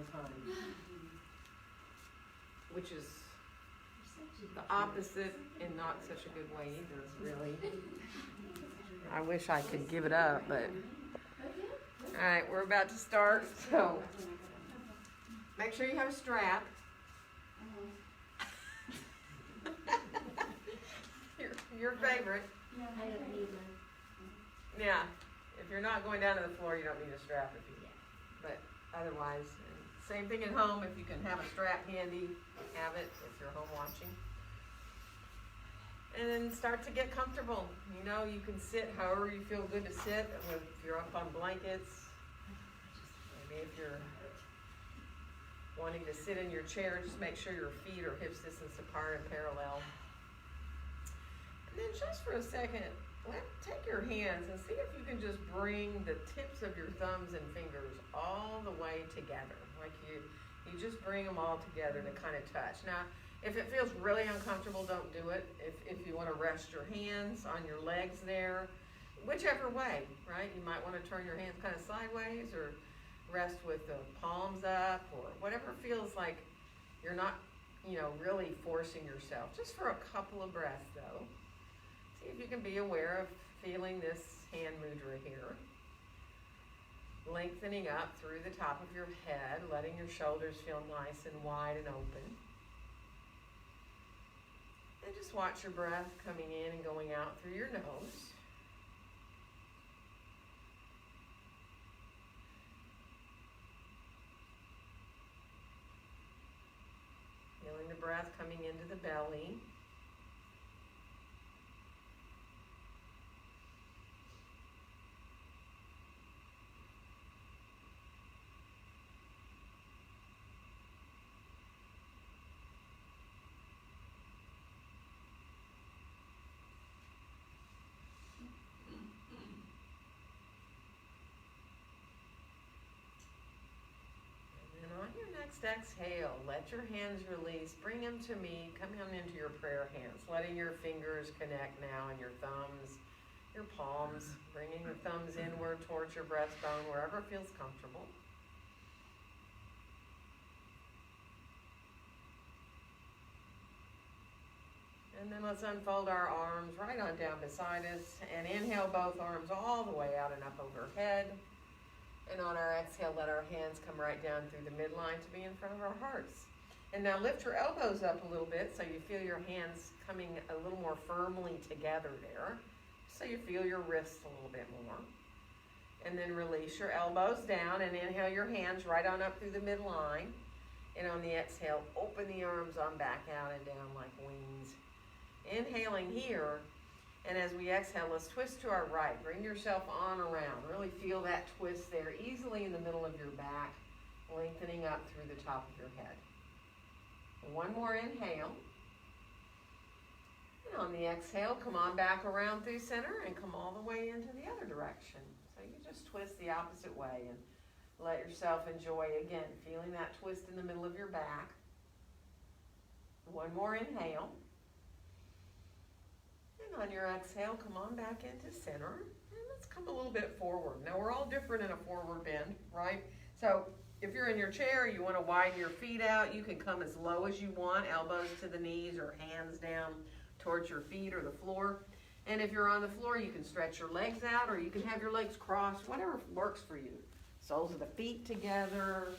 one time. Which is the opposite in not such a good way either, really. I wish I could give it up, but... Alright, we're about to start, so... Make sure you have a strap. Your favorite. I don't need one. Yeah, if you're not going down to the floor, you don't need a strap. But otherwise, same thing at home. If you can have a strap handy, have it if you're home watching. And then start to get comfortable. You know, you can sit however you feel good to sit. If you're up on blankets, maybe if you're wanting to sit in your chair, just make sure your feet are hip distance apart and parallel. And then just for a second, take your hands and see if you can just bring the tips of your thumbs and fingers all the way together. Like you just bring them all together to kind of touch. Now, if it feels really uncomfortable, don't do it. If you want to rest your hands on your legs there, whichever way, right? You might want to turn your hands kind of sideways or rest with the palms up or whatever feels like you're not, really forcing yourself. Just for a couple of breaths, though. See if you can be aware of feeling this hand mudra here. Lengthening up through the top of your head, letting your shoulders feel nice and wide and open. And just watch your breath coming in and going out through your nose. Feeling the breath coming into the belly. Exhale, let your hands release, bring them to me, come on into your prayer hands, letting your fingers connect now and your thumbs, your palms, bringing the thumbs inward towards your breastbone, wherever feels comfortable. And then let's unfold our arms right on down beside us and inhale both arms all the way out and up overhead. And on our exhale, let our hands come right down through the midline to be in front of our hearts. And now lift your elbows up a little bit so you feel your hands coming a little more firmly together there. So you feel your wrists a little bit more. And then release your elbows down and inhale your hands right on up through the midline. And on the exhale, open the arms on back out and down like wings. Inhaling here. And as we exhale, let's twist to our right. Bring yourself on around. Really feel that twist there, easily in the middle of your back, lengthening up through the top of your head. And one more inhale. And on the exhale, come on back around through center and come all the way into the other direction. So you just twist the opposite way and let yourself enjoy, again, feeling that twist in the middle of your back. One more inhale. On your exhale, come on back into center, and let's come a little bit forward. Now, we're all different in a forward bend, right? So, if you're in your chair, you want to widen your feet out, you can come as low as you want, elbows to the knees or hands down towards your feet or the floor. And if you're on the floor, you can stretch your legs out, or you can have your legs crossed, whatever works for you. Soles of the feet together,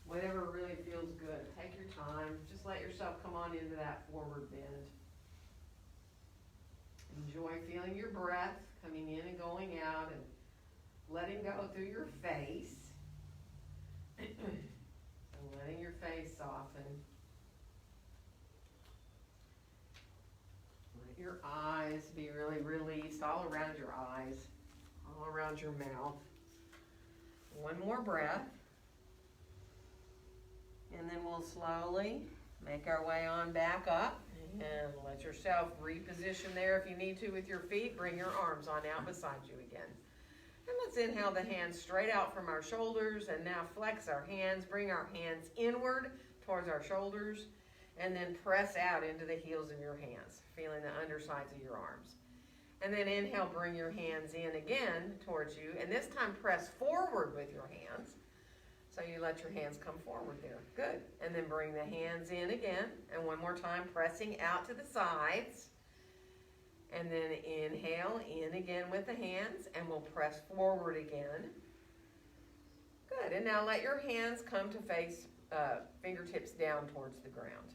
whatever really feels good. Take your time. Just let yourself come on into that forward bend. Enjoy feeling your breath coming in and going out and letting go through your face. And letting your face soften. Let your eyes be really released all around your eyes, all around your mouth. One more breath. And then we'll slowly make our way on back up. And let yourself reposition there if you need to with your feet. Bring your arms on out beside you again. And let's inhale the hands straight out from our shoulders. And now flex our hands. Bring our hands inward towards our shoulders. And then press out into the heels of your hands, feeling the undersides of your arms. And then inhale, bring your hands in again towards you. And this time press forward with your hands. So you let your hands come forward there. Good. And then bring the hands in again. And one more time, pressing out to the sides. And then inhale, in again with the hands, and we'll press forward again. Good. And now let your hands come to face, fingertips down towards the ground.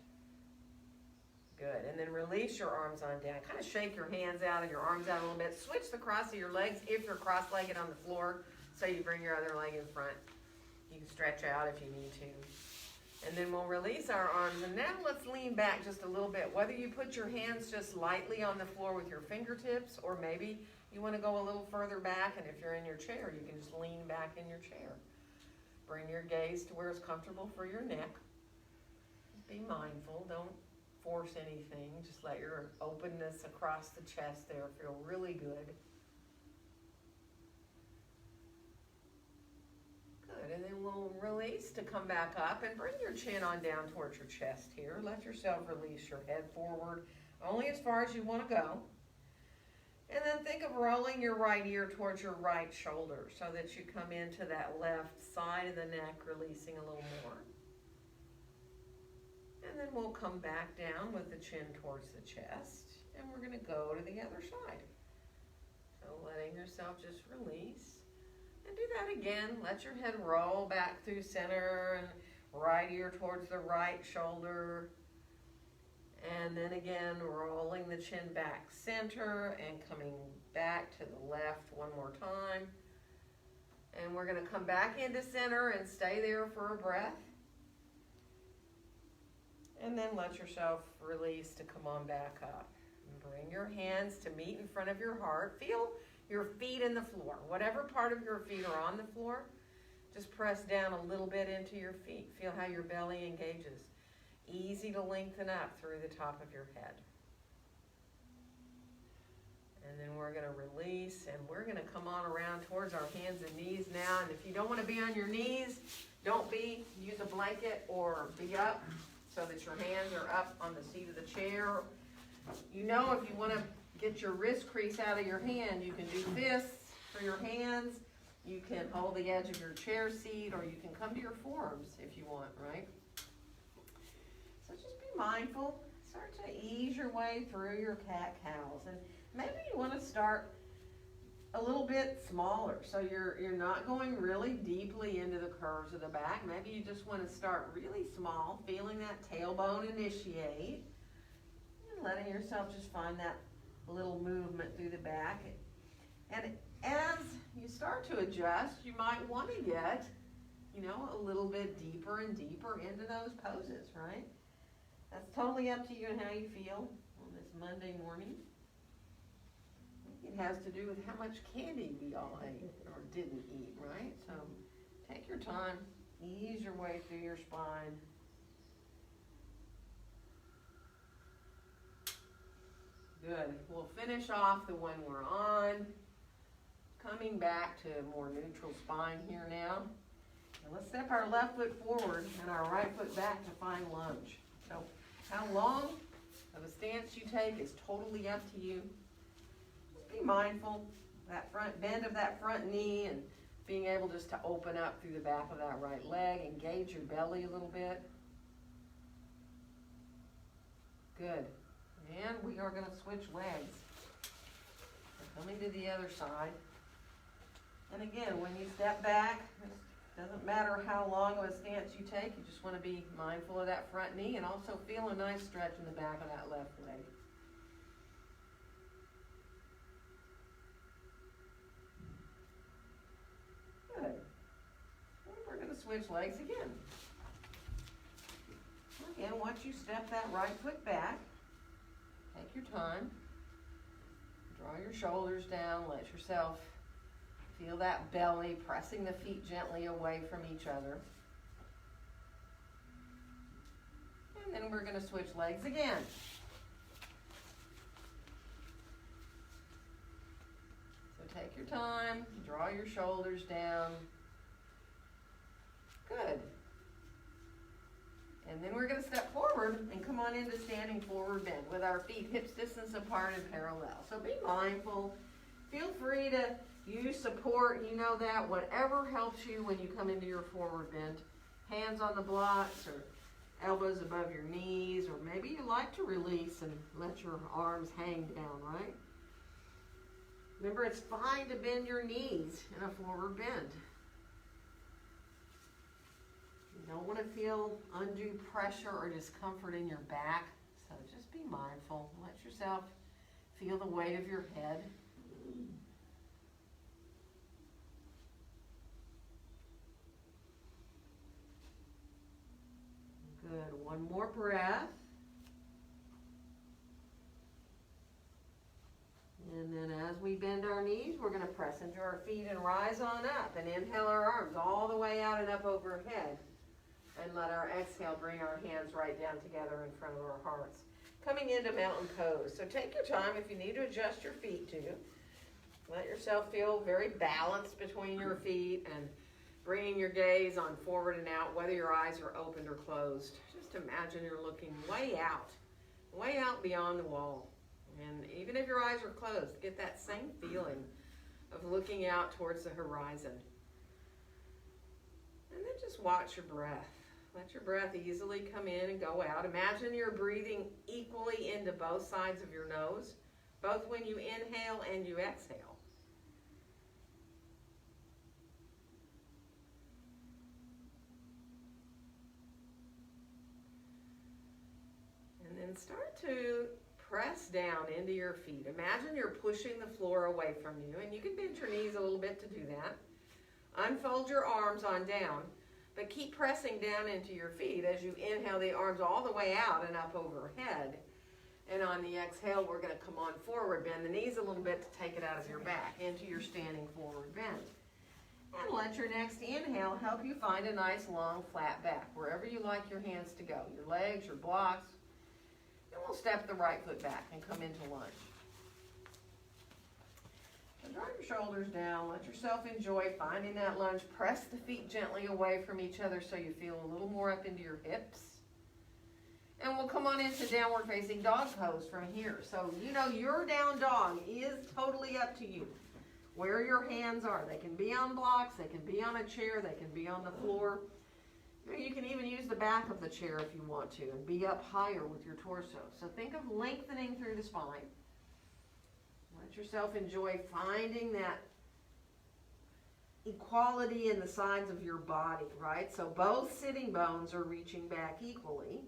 Good. And then release your arms on down. Kind of shake your hands out and your arms out a little bit. Switch the cross of your legs if you're cross-legged on the floor. So you bring your other leg in front. You can stretch out if you need to. And then we'll release our arms. And now let's lean back just a little bit. Whether you put your hands just lightly on the floor with your fingertips, or maybe you want to go a little further back. And if you're in your chair, you can just lean back in your chair. Bring your gaze to where it's comfortable for your neck. Just be mindful. Don't force anything. Just let your openness across the chest there feel really good. Good. And then we'll release to come back up and bring your chin on down towards your chest here. Let yourself release your head forward only as far as you want to go. And then think of rolling your right ear towards your right shoulder so that you come into that left side of the neck, releasing a little more. And then we'll come back down with the chin towards the chest. And we're going to go to the other side. So letting yourself just release. And do that again. Let your head roll back through center and right ear towards the right shoulder. And then again, rolling the chin back center and coming back to the left one more time. And we're going to come back into center and stay there for a breath. And then let yourself release to come on back up. And bring your hands to meet in front of your heart. Feel your feet in the floor. Whatever part of your feet are on the floor, just press down a little bit into your feet. Feel how your belly engages. Easy to lengthen up through the top of your head. And then we're going to release, and we're going to come on around towards our hands and knees now. And if you don't want to be on your knees, don't be. Use a blanket or be up so that your hands are up on the seat of the chair. You know, if you want to get your wrist crease out of your hand, you can do this for your hands. You can hold the edge of your chair seat, or you can come to your forearms if you want, right? So just be mindful. Start to ease your way through your cat-cows. And maybe you want to start a little bit smaller. So you're not going really deeply into the curves of the back. Maybe you just want to start really small, feeling that tailbone initiate. And letting yourself just find that little movement through the back. And as you start to adjust, you might want to get, a little bit deeper and deeper into those poses, right? That's totally up to you and how you feel on this Monday morning. It has to do with how much candy we all ate or didn't eat, right? So take your time, ease your way through your spine. Good. We'll finish off the one we're on. Coming back to a more neutral spine here now. And let's step our left foot forward and our right foot back to find lunge. So how long of a stance you take is totally up to you. Just be mindful, that front bend of that front knee and being able just to open up through the back of that right leg. Engage your belly a little bit. Good. And we are going to switch legs. We're coming to the other side. And again, when you step back, it doesn't matter how long of a stance you take. You just want to be mindful of that front knee and also feel a nice stretch in the back of that left leg. Good. And we're going to switch legs again. Again, once you step that right foot back, take your time. Draw your shoulders down. Let yourself feel that belly, pressing the feet gently away from each other. And then we're going to switch legs again. So take your time, draw your shoulders down. Good. And then we're going to step forward and come on into standing forward bend with our feet hips distance apart and parallel. So be mindful. Feel free to Use support, you know that. Whatever helps you when you come into your forward bend. Hands on the blocks or elbows above your knees, or maybe you like to release and let your arms hang down, right? Remember, it's fine to bend your knees in a forward bend. You don't want to feel undue pressure or discomfort in your back, so just be mindful. Let yourself feel the weight of your head. Good. One more breath. And then as we bend our knees, we're going to press into our feet and rise on up. And inhale our arms all the way out and up overhead. And let our exhale bring our hands right down together in front of our hearts. Coming into mountain pose. So take your time if you need to adjust your feet to. Let yourself feel very balanced between your feet and bringing your gaze on forward and out, whether your eyes are opened or closed. Just imagine you're looking way out beyond the wall. And even if your eyes are closed, get that same feeling of looking out towards the horizon. And then just watch your breath. Let your breath easily come in and go out. Imagine you're breathing equally into both sides of your nose, both when you inhale and you exhale. And then start to press down into your feet. Imagine you're pushing the floor away from you, and you can bend your knees a little bit to do that. Unfold your arms on down, but keep pressing down into your feet as you inhale the arms all the way out and up overhead. And on the exhale, we're going to come on forward. Bend the knees a little bit to take it out of your back into your standing forward bend. And let your next inhale help you find a nice long flat back, wherever you like your hands to go, your legs, your blocks. And we'll step the right foot back and come into lunge. And draw your shoulders down. Let yourself enjoy finding that lunge. Press the feet gently away from each other so you feel a little more up into your hips. And we'll come on into downward facing dog pose from here. So you know your down dog is totally up to you. Where your hands are. They can be on blocks, they can be on a chair, they can be on the floor. You can even use the back of the chair if you want to and be up higher with your torso. So think of lengthening through the spine. Let yourself enjoy finding that equality in the sides of your body, right? So both sitting bones are reaching back equally.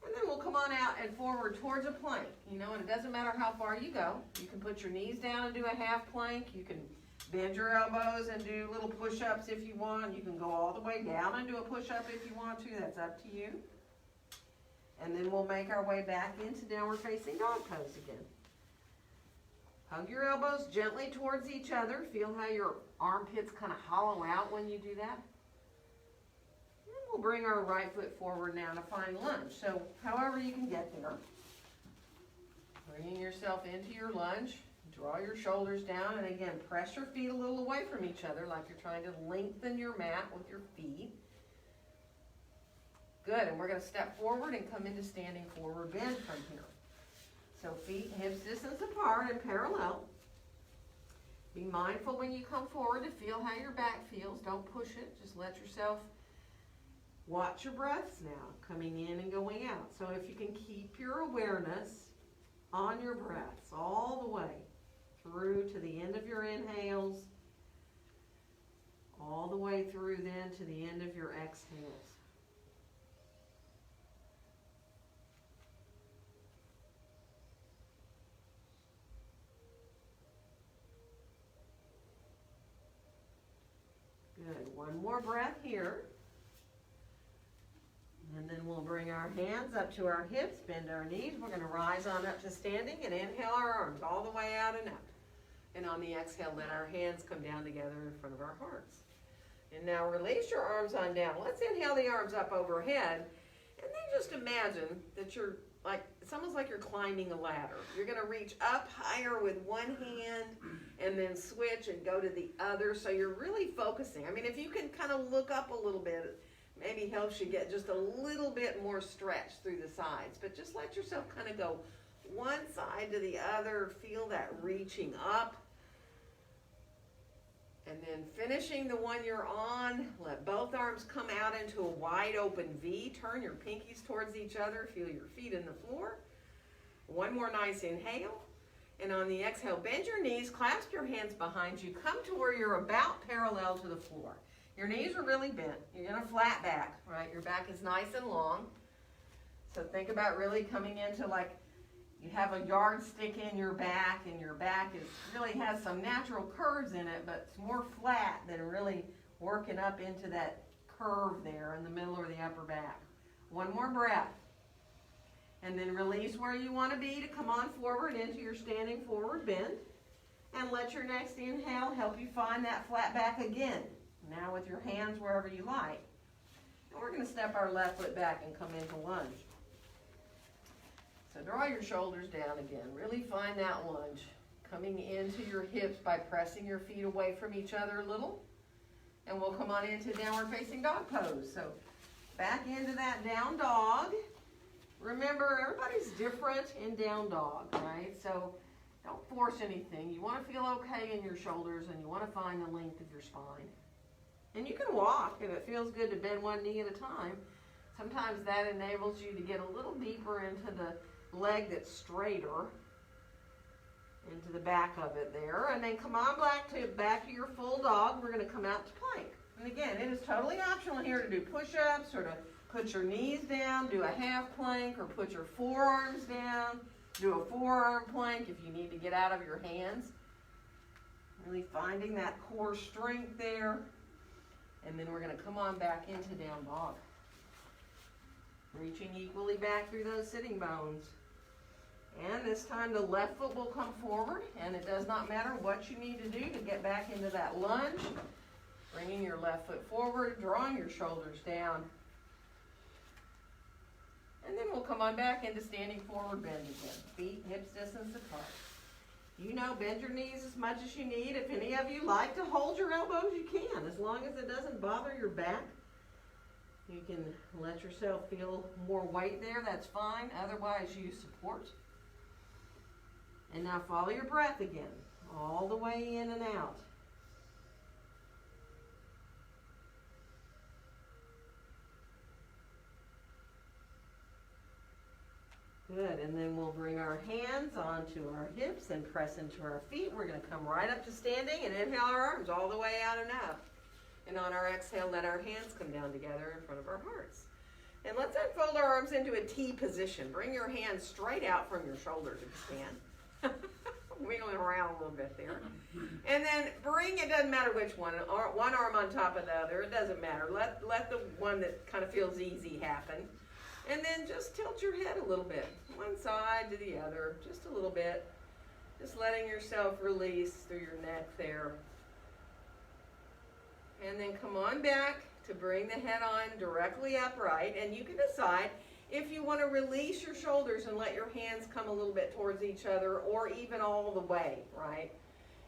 And then we'll come on out and forward towards a plank, and it doesn't matter how far you go. You can put your knees down and do a half plank. You can bend your elbows and do little push-ups if you want. You can go all the way down and do a push-up if you want to. That's up to you. And then we'll make our way back into downward facing dog pose again. Hug your elbows gently towards each other. Feel how your armpits kind of hollow out when you do that. And we'll bring our right foot forward now to find lunge. So however you can get there. Bringing yourself into your lunge. Draw your shoulders down, and again, press your feet a little away from each other like you're trying to lengthen your mat with your feet. Good, and we're going to step forward and come into standing forward bend from here. So feet hips distance apart and parallel. Be mindful when you come forward to feel how your back feels. Don't push it, just let yourself watch your breaths now, coming in and going out. So if you can keep your awareness on your breaths all the way through to the end of your inhales, all the way through then to the end of your exhales. Good. One more breath here. And then we'll bring our hands up to our hips, bend our knees. We're going to rise on up to standing and inhale our arms all the way out and up. And on the exhale, let our hands come down together in front of our hearts. And now release your arms on down. Let's inhale the arms up overhead. And then just imagine that it's almost like you're climbing a ladder. You're going to reach up higher with one hand and then switch and go to the other. So you're really focusing. I mean, if you can kind of look up a little bit, maybe helps you get just a little bit more stretch through the sides. But just let yourself kind of go one side to the other. Feel that reaching up. And then finishing the one you're on, let both arms come out into a wide open V. Turn your pinkies towards each other. Feel your feet in the floor. One more nice inhale. And on the exhale, bend your knees, clasp your hands behind you. Come to where you're about parallel to the floor. Your knees are really bent. You're going to flat back, right? Your back is nice and long. So think about really coming into like you have a yardstick in your back, and your back really has some natural curves in it, but it's more flat than really working up into that curve there in the middle or the upper back. One more breath. And then release where you want to be to come on forward into your standing forward bend. And let your next inhale help you find that flat back again. Now with your hands wherever you like. And we're going to step our left foot back and come into lunge. So draw your shoulders down again. Really find that lunge. Coming into your hips by pressing your feet away from each other a little. And we'll come on into downward facing dog pose. So back into that down dog. Remember, everybody's different in down dog, right? So don't force anything. You want to feel okay in your shoulders, and you want to find the length of your spine. And you can walk if it feels good to bend one knee at a time. Sometimes that enables you to get a little deeper into the leg that's straighter, into the back of it there. And then come on back to your full dog. We're going to come out to plank. And again, it is totally optional here to do push-ups or to put your knees down, do a half plank, or put your forearms down, do a forearm plank if you need to get out of your hands. Really finding that core strength there. And then we're going to come on back into down dog. Reaching equally back through those sitting bones. And this time the left foot will come forward, and it does not matter what you need to do to get back into that lunge. Bringing your left foot forward, drawing your shoulders down. And then we'll come on back into standing forward bend again. Feet hips distance apart. You know, bend your knees as much as you need. If any of you like to hold your elbows, you can. As long as it doesn't bother your back. You can let yourself feel more weight there. That's fine. Otherwise, use support. And now follow your breath again. All the way in and out. Good, and then we'll bring our hands onto our hips and press into our feet. We're going to come right up to standing and inhale our arms all the way out and up. And on our exhale, let our hands come down together in front of our hearts. And let's unfold our arms into a T position. Bring your hands straight out from your shoulders if you can. Wiggling around a little bit there. And then it doesn't matter which one arm on top of the other, it doesn't matter. Let the one that kind of feels easy happen. And then just tilt your head a little bit, one side to the other, just a little bit. Just letting yourself release through your neck there. And then come on back to bring the head on directly upright. And you can decide if you want to release your shoulders and let your hands come a little bit towards each other, or even all the way, right?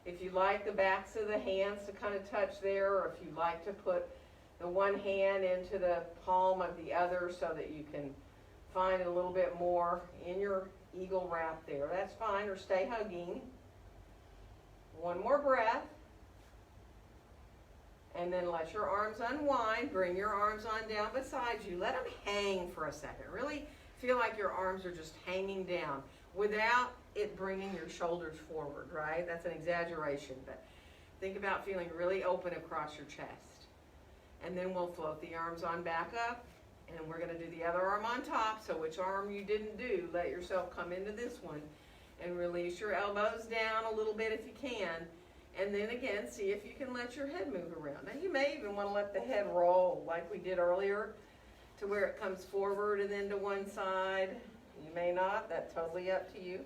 If you like the backs of the hands to kind of touch there, or if you like to put the one hand into the palm of the other so that you can find a little bit more in your eagle wrap there. That's fine, or stay hugging. One more breath. And then let your arms unwind. Bring your arms on down beside you. Let them hang for a second. Really feel like your arms are just hanging down without it bringing your shoulders forward, right? That's an exaggeration, but think about feeling really open across your chest. And then we'll float the arms on back up, and we're going to do the other arm on top. So which arm you didn't do, let yourself come into this one and release your elbows down a little bit if you can. And then again, see if you can let your head move around. Now you may even want to let the head roll like we did earlier to where it comes forward and then to one side. You may not, that's totally up to you.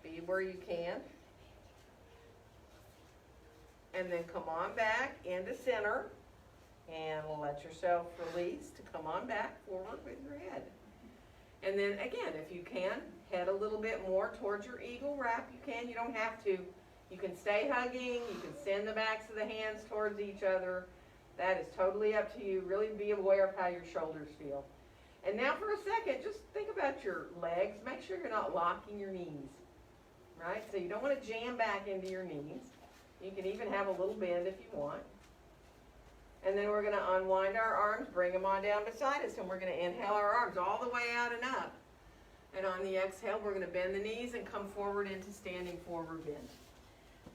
Be where you can. And then come on back into center. And let yourself release to come on back forward with your head. And then again, if you can, head a little bit more towards your eagle wrap. You can, you don't have to. You can stay hugging. You can send the backs of the hands towards each other. That is totally up to you. Really be aware of how your shoulders feel. And now for a second, just think about your legs. Make sure you're not locking your knees, right? So you don't want to jam back into your knees. You can even have a little bend if you want. And then we're going to unwind our arms, bring them on down beside us, and we're going to inhale our arms all the way out and up. And on the exhale, we're going to bend the knees and come forward into standing forward bend.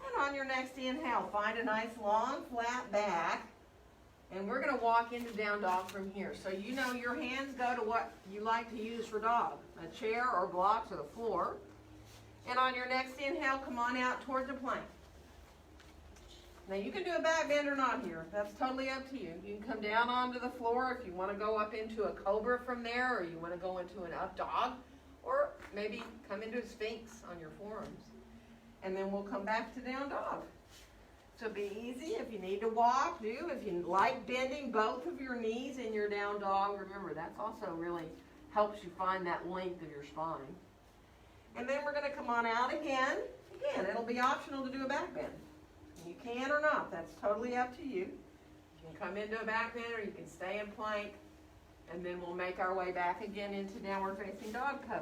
And on your next inhale, find a nice long flat back. And we're going to walk into down dog from here. So you know your hands go to what you like to use for dog, a chair or blocks or the floor. And on your next inhale, come on out towards a plank. Now you can do a back bend or not here. That's totally up to you. You can come down onto the floor if you want to go up into a cobra from there, or you want to go into an up dog, or maybe come into a sphinx on your forearms. And then we'll come back to down dog. So be easy. If you need to walk, do. If you like bending both of your knees in your down dog, remember that's also really helps you find that length of your spine. And then we're going to come on out again. Again, it'll be optional to do a back bend. You can or not. That's totally up to you. You can come into a back bend or you can stay in plank. And then we'll make our way back again into downward facing dog pose.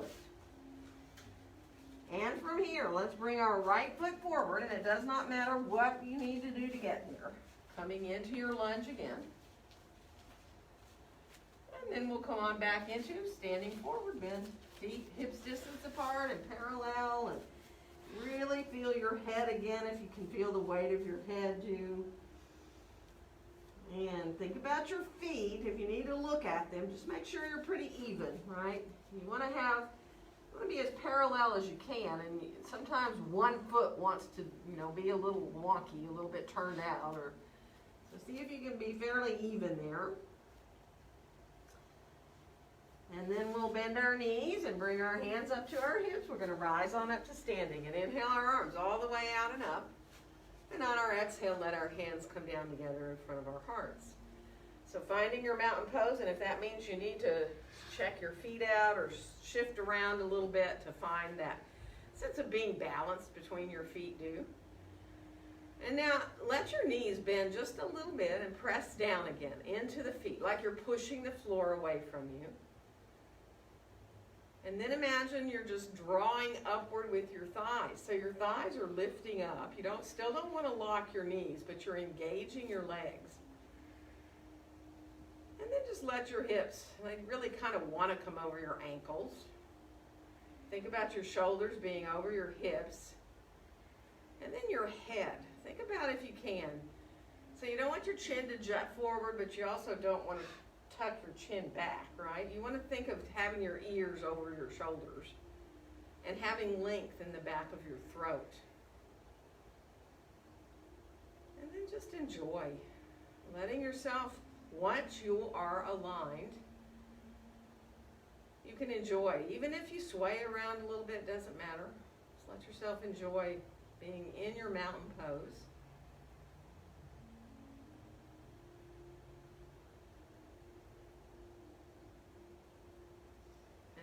And from here, let's bring our right foot forward, and it does not matter what you need to do to get here. Coming into your lunge again. And then we'll come on back into standing forward bend. Feet hips distance apart and parallel, and really feel your head again if you can feel the weight of your head too. And think about your feet. If you need to look at them, just make sure you're pretty even, right? You want to be as parallel as you can, and sometimes one foot wants to, be a little wonky, a little bit turned out, so see if you can be fairly even there. And then we'll bend our knees and bring our hands up to our hips. We're going to rise on up to standing and inhale our arms all the way out and up. And on our exhale, let our hands come down together in front of our hearts. So finding your mountain pose, and if that means you need to check your feet out or shift around a little bit to find that sense of being balanced between your feet, do. And now let your knees bend just a little bit and press down again into the feet, like you're pushing the floor away from you. And then imagine you're just drawing upward with your thighs. So your thighs are lifting up. You still don't want to lock your knees, but you're engaging your legs. And then just let your hips, really kind of want to come over your ankles. Think about your shoulders being over your hips. And then your head. Think about if you can. So you don't want your chin to jut forward, but you also don't want to tuck your chin back, right? You want to think of having your ears over your shoulders and having length in the back of your throat. And then just enjoy letting yourself, once you are aligned, you can enjoy. Even if you sway around a little bit, doesn't matter. Just let yourself enjoy being in your mountain pose.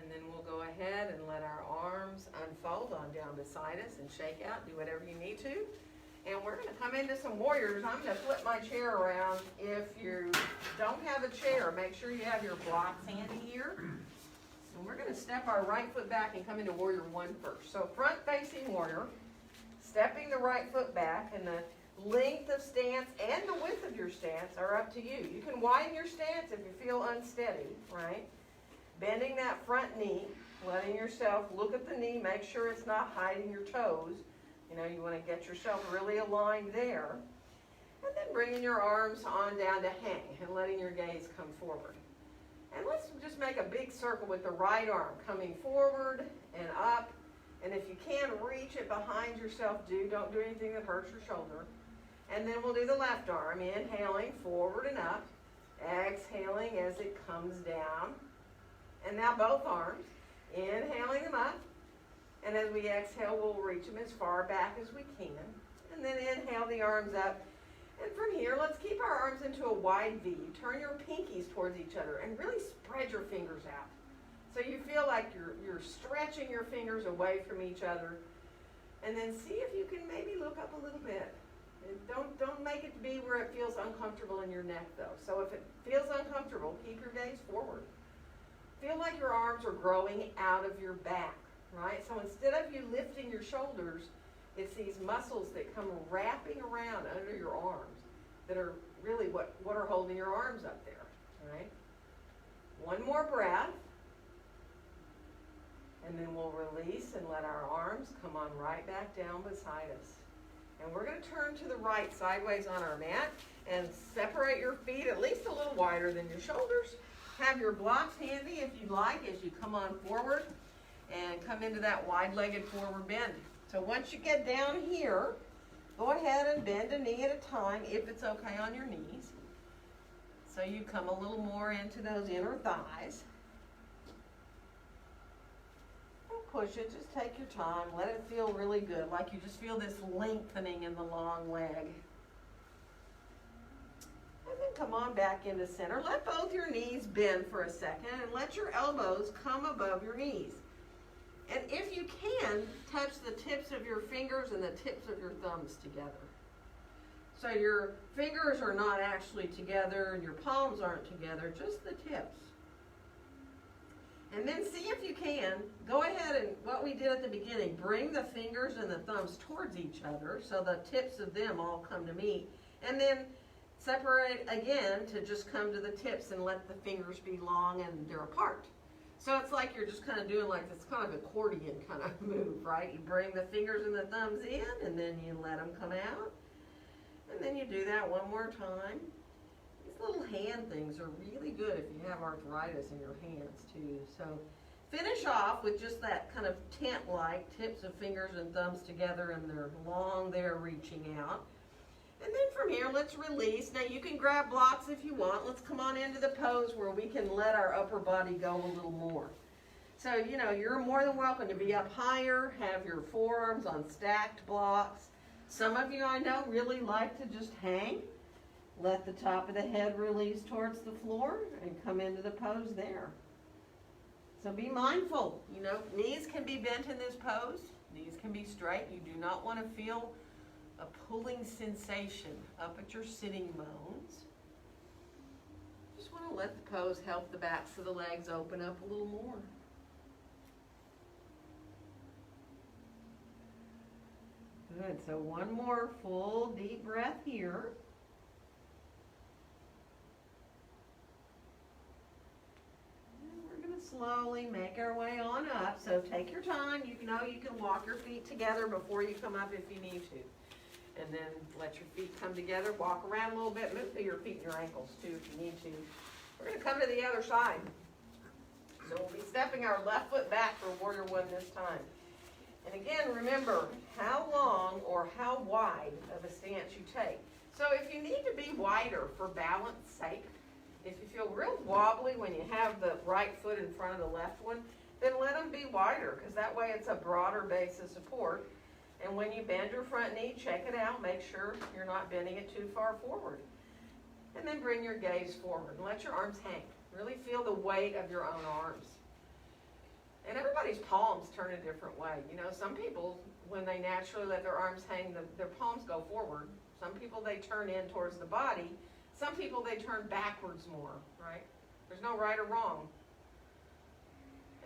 And then we'll go ahead and let our arms unfold on down beside us and shake out, do whatever you need to. And we're going to come into some warriors. I'm going to flip my chair around. If you don't have a chair, make sure you have your blocks handy here. And we're going to step our right foot back and come into warrior one first. So front facing warrior, stepping the right foot back, and the length of stance and the width of your stance are up to you. You can widen your stance if you feel unsteady, right? Bending that front knee, letting yourself look at the knee, make sure it's not hiding your toes. You want to get yourself really aligned there. And then bringing your arms on down to hang and letting your gaze come forward. And let's just make a big circle with the right arm coming forward and up. And if you can, reach it behind yourself. Don't do anything that hurts your shoulder. And then we'll do the left arm, inhaling forward and up, exhaling as it comes down. And now both arms, inhaling them up. And as we exhale, we'll reach them as far back as we can. And then inhale the arms up. And from here, let's keep our arms into a wide V. Turn your pinkies towards each other and really spread your fingers out. So you feel like you're stretching your fingers away from each other. And then see if you can maybe look up a little bit. And don't make it be where it feels uncomfortable in your neck, though. So if it feels uncomfortable, keep your gaze forward. Feel like your arms are growing out of your back, right? So instead of you lifting your shoulders, It's these muscles that come wrapping around under your arms that are really what are holding your arms up there, all right? One more breath, and then we'll release and let our arms come on right back down beside us. And we're going to turn to the right sideways on our mat and separate your feet at least a little wider than your shoulders. Have your blocks handy if you'd like as you come on forward and come into that wide-legged forward bend. So once you get down here, go ahead and bend a knee at a time if it's okay on your knees. So you come a little more into those inner thighs. And push it, just take your time. Let it feel really good, like you just feel this lengthening in the long leg. And then come on back into center. Let both your knees bend for a second and let your elbows come above your knees. And if you can, touch the tips of your fingers and the tips of your thumbs together. So your fingers are not actually together and your palms aren't together, just the tips. And then see if you can, go ahead and what we did at the beginning, bring the fingers and the thumbs towards each other so the tips of them all come to meet. And then separate again to just come to the tips and let the fingers be long and they're apart. So it's like you're just kind of doing like this kind of accordion kind of move, right? You bring the fingers and the thumbs in, and then you let them come out. And then you do that one more time. These little hand things are really good if you have arthritis in your hands too. So finish off with just that kind of tent-like tips of fingers and thumbs together, and they're long there reaching out. And then from here, let's release. Now you can grab blocks if you want. Let's come on into the pose where we can let our upper body go a little more. So, you know, you're more than welcome to be up higher, have your forearms on stacked blocks. Some of you I know really like to just hang. Let the top of the head release towards the floor and come into the pose there. So be mindful, you know, knees can be bent in this pose. Knees can be straight. You do not want to feel a pulling sensation up at your sitting bones. Just want to let the pose help the backs of the legs open up a little more. Good, so one more full deep breath here. And we're going to slowly make our way on up. So take your time. You know you can walk your feet together before you come up if you need to. And then let your feet come together, walk around a little bit, move your feet and your ankles too if you need to. We're going to come to the other side. So we'll be stepping our left foot back for Warrior One this time. And again, remember how long or how wide of a stance you take. So if you need to be wider for balance sake, if you feel real wobbly when you have the right foot in front of the left one, then let them be wider, because that way it's a broader base of support. And when you bend your front knee, check it out. Make sure you're not bending it too far forward. And then bring your gaze forward and let your arms hang. Really feel the weight of your own arms. And everybody's palms turn a different way. You know, some people, when they naturally let their arms hang, their palms go forward. Some people, they turn in towards the body. Some people, they turn backwards more, right? There's no right or wrong.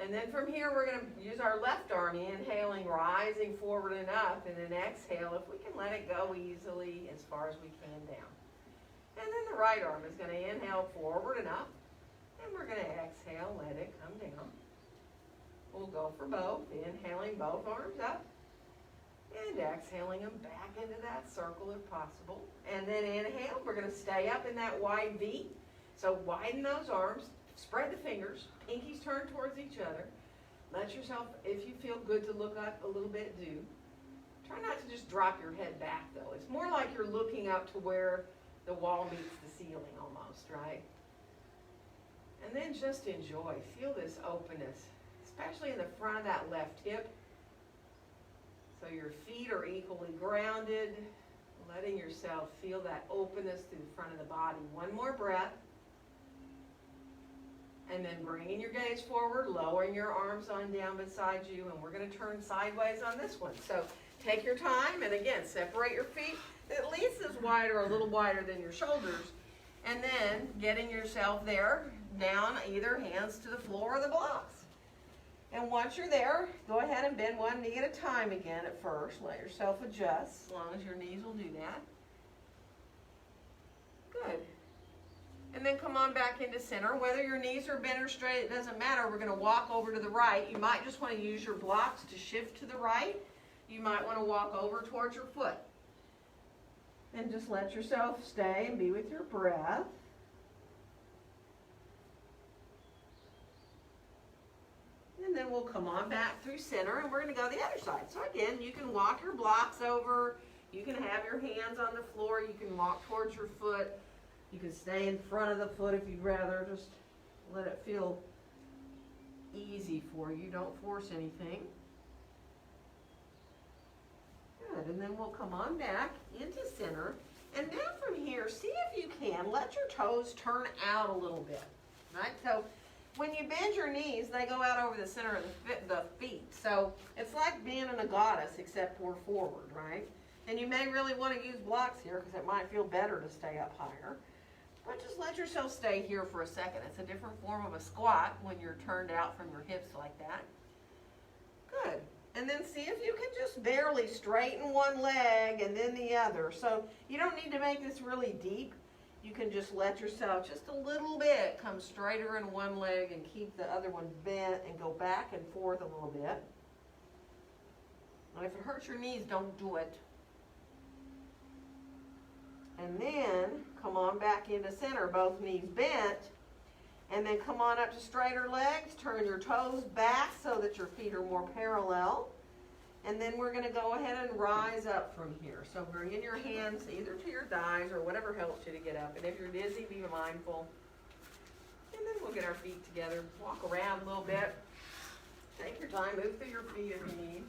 And then from here, we're going to use our left arm, inhaling, rising forward and up, and then exhale, if we can let it go easily as far as we can down. And then the right arm is going to inhale forward and up, and we're going to exhale, let it come down. We'll go for both, inhaling both arms up, and exhaling them back into that circle if possible. And then inhale, we're going to stay up in that wide V. So widen those arms, spread the fingers, pinkies turn towards each other. Let yourself, if you feel good to look up a little bit, do. Try not to just drop your head back though. It's more like you're looking up to where the wall meets the ceiling almost, right? And then just enjoy, feel this openness, especially in the front of that left hip. So your feet are equally grounded, letting yourself feel that openness through the front of the body. One more breath. And then bringing your gaze forward, lowering your arms on down beside you, and we're going to turn sideways on this one. So take your time, and again, separate your feet at least as wide or a little wider than your shoulders, and then getting yourself there, down, either hands to the floor or the blocks. And once you're there, go ahead and bend one knee at a time again at first. Let yourself adjust, as long as your knees will do that. Good. And then come on back into center. Whether your knees are bent or straight, it doesn't matter. We're going to walk over to the right. You might just want to use your blocks to shift to the right. You might want to walk over towards your foot. And just let yourself stay and be with your breath. And then we'll come on back through center, and we're going to go the other side. So again, you can walk your blocks over. You can have your hands on the floor. You can walk towards your foot. You can stay in front of the foot if you'd rather. Just let it feel easy for you. Don't force anything. Good. And then we'll come on back into center. And now from here, see if you can, let your toes turn out a little bit. Right? So when you bend your knees, they go out over the center of the feet. So it's like being in a goddess, except we're forward, right? And you may really want to use blocks here because it might feel better to stay up higher. But just let yourself stay here for a second. It's a different form of a squat when you're turned out from your hips like that. Good. And then see if you can just barely straighten one leg and then the other. So you don't need to make this really deep. You can just let yourself just a little bit come straighter in one leg and keep the other one bent and go back and forth a little bit. And if it hurts your knees, don't do it. And then come on back into center, both knees bent. And then come on up to straighter legs. Turn your toes back so that your feet are more parallel. And then we're going to go ahead and rise up from here. So bring in your hands either to your thighs or whatever helps you to get up. And if you're dizzy, be mindful. And then we'll get our feet together. Walk around a little bit. Take your time. Move through your feet if you need.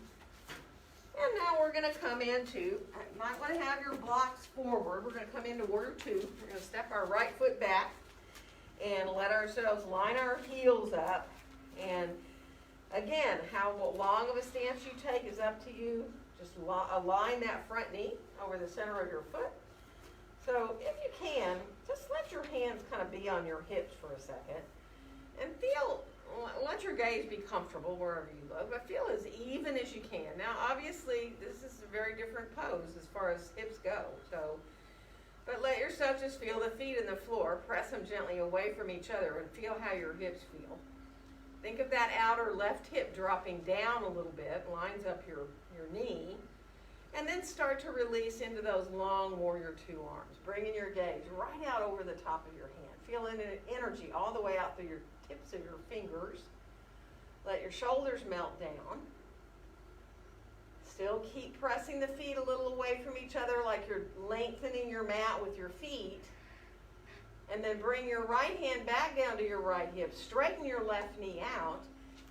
And now we're going to come into, you might want to have your blocks forward. We're going to come into warrior two. We're going to step our right foot back and let ourselves line our heels up. And again, how long of a stance you take is up to you. Just align that front knee over the center of your foot. So if you can, just let your hands kind of be on your hips for a second. And let your gaze be comfortable wherever you look, but feel as even as you can. Now, obviously, this is a very different pose as far as hips go. But let yourself just feel the feet in the floor. Press them gently away from each other and feel how your hips feel. Think of that outer left hip dropping down a little bit, lines up your knee, and then start to release into those long warrior two arms. Bringing your gaze right out over the top of your hand. Feel energy all the way out through your tips of your fingers. Let your shoulders melt down. Still keep pressing the feet a little away from each other like you're lengthening your mat with your feet. And then bring your right hand back down to your right hip. Straighten your left knee out.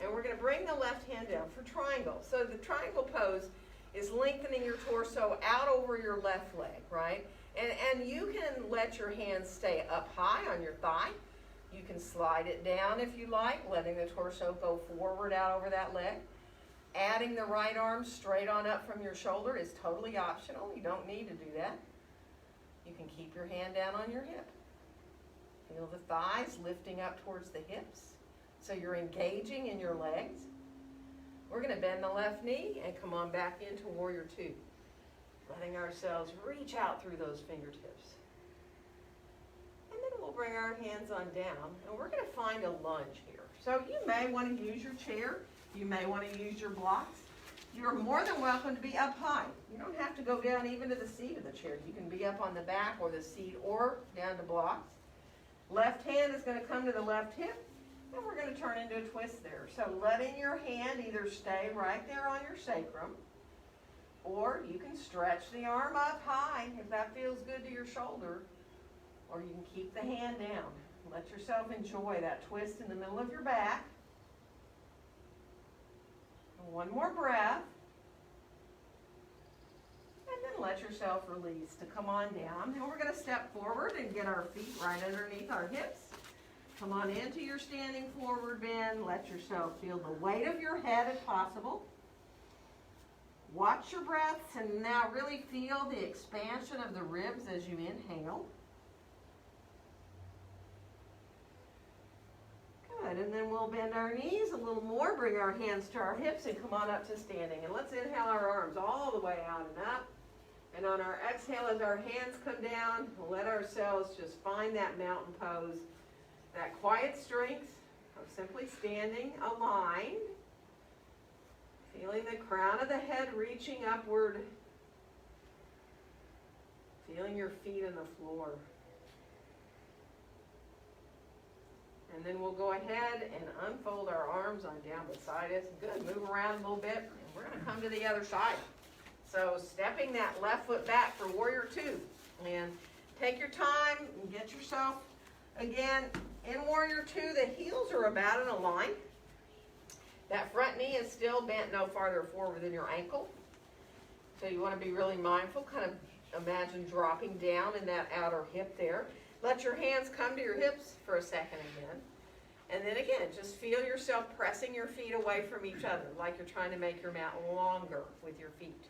And we're going to bring the left hand down for triangle. So the triangle pose is lengthening your torso out over your left leg, right? And you can let your hands stay up high on your thigh. You can slide it down if you like, letting the torso go forward out over that leg. Adding the right arm straight on up from your shoulder is totally optional. You don't need to do that. You can keep your hand down on your hip. Feel the thighs lifting up towards the hips. So you're engaging in your legs. We're going to bend the left knee and come on back into warrior two. Letting ourselves reach out through those fingertips. And then we'll bring our hands on down. And we're going to find a lunge here. So you may want to use your chair. You may want to use your blocks. You're more than welcome to be up high. You don't have to go down even to the seat of the chair. You can be up on the back or the seat or down to blocks. Left hand is going to come to the left hip. And we're going to turn into a twist there. So letting your hand either stay right there on your sacrum, or you can stretch the arm up high if that feels good to your shoulder, or you can keep the hand down. Let yourself enjoy that twist in the middle of your back. And one more breath. And then let yourself release to come on down. And we're going to step forward and get our feet right underneath our hips. Come on into your standing forward bend. Let yourself feel the weight of your head if possible. Watch your breaths and now really feel the expansion of the ribs as you inhale. Good, and then we'll we'll bend our knees a little more, bring our hands to our hips, and come on up to standing. And let's inhale our arms all the way out and up. And on our exhale, as our hands come down, we'll let ourselves just find that mountain pose, that quiet strength of simply standing aligned, feeling the crown of the head reaching upward, feeling your feet in the floor. And then we'll go ahead and unfold our arms on down beside us. Good, move around a little bit, and we're going to come to the other side. So stepping that left foot back for warrior two. And take your time and get yourself, again, in warrior two, the heels are about in a line. That front knee is still bent no farther forward than your ankle. So you want to be really mindful, kind of imagine dropping down in that outer hip there. Let your hands come to your hips for a second again. And then again, just feel yourself pressing your feet away from each other, like you're trying to make your mat longer with your feet.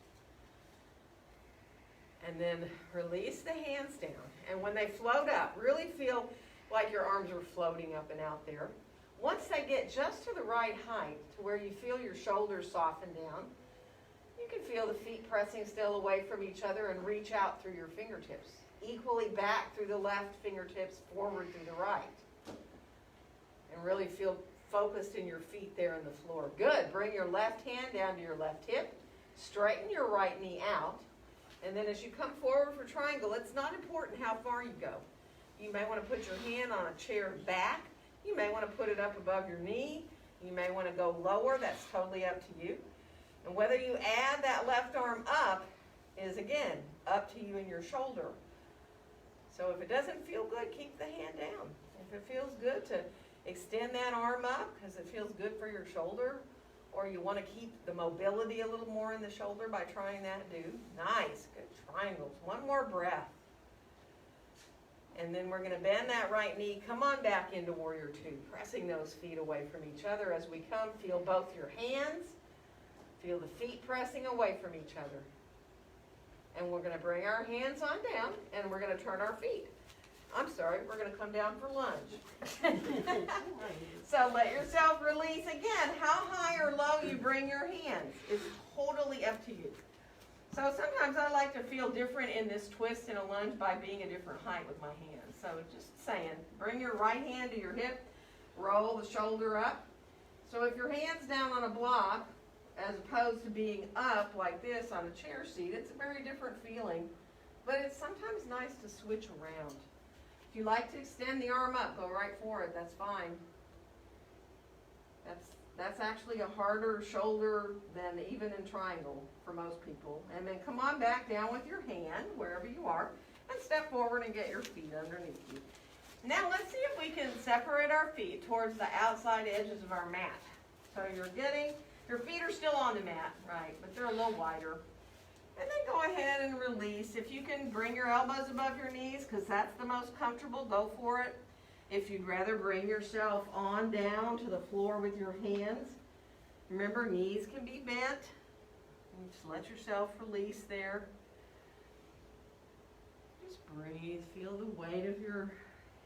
And then release the hands down. And when they float up, really feel like your arms are floating up and out there. Once they get just to the right height, to where you feel your shoulders soften down, you can feel the feet pressing still away from each other and reach out through your fingertips. Equally back through the left fingertips, forward through the right. And really feel focused in your feet there in the floor. Good. Bring your left hand down to your left hip. Straighten your right knee out. And then as you come forward for triangle, it's not important how far you go. You may want to put your hand on a chair back. You may want to put it up above your knee. You may want to go lower. That's totally up to you. And whether you add that left arm up is, again, up to you and your shoulder. So if it doesn't feel good, keep the hand down. If it feels good, to extend that arm up because it feels good for your shoulder, or you want to keep the mobility a little more in the shoulder by trying that, do. Nice. Good triangles. One more breath. And then we're going to bend that right knee. Come on back into warrior two, pressing those feet away from each other. As we come, feel both your hands. Feel the feet pressing away from each other. And we're going to bring our hands on down, and we're going to turn our feet. I'm sorry, we're going to come down for lunge. So let yourself release. Again, how high or low you bring your hands is totally up to you. So sometimes I like to feel different in this twist in a lunge by being a different height with my hands. So just saying, bring your right hand to your hip, roll the shoulder up. So if your hand's down on a block, as opposed to being up like this on a chair seat, it's a very different feeling. But it's sometimes nice to switch around. If you like to extend the arm up, go right for it. That's fine. That's actually a harder shoulder than even in triangle for most people. And then come on back down with your hand, wherever you are, and step forward and get your feet underneath you. Now let's see if we can separate our feet towards the outside edges of our mat. So your feet are still on the mat, right, but they're a little wider. And then go ahead and release. If you can bring your elbows above your knees, because that's the most comfortable, go for it. If you'd rather bring yourself on down to the floor with your hands, remember knees can be bent. And just let yourself release there. Just breathe. Feel the weight of your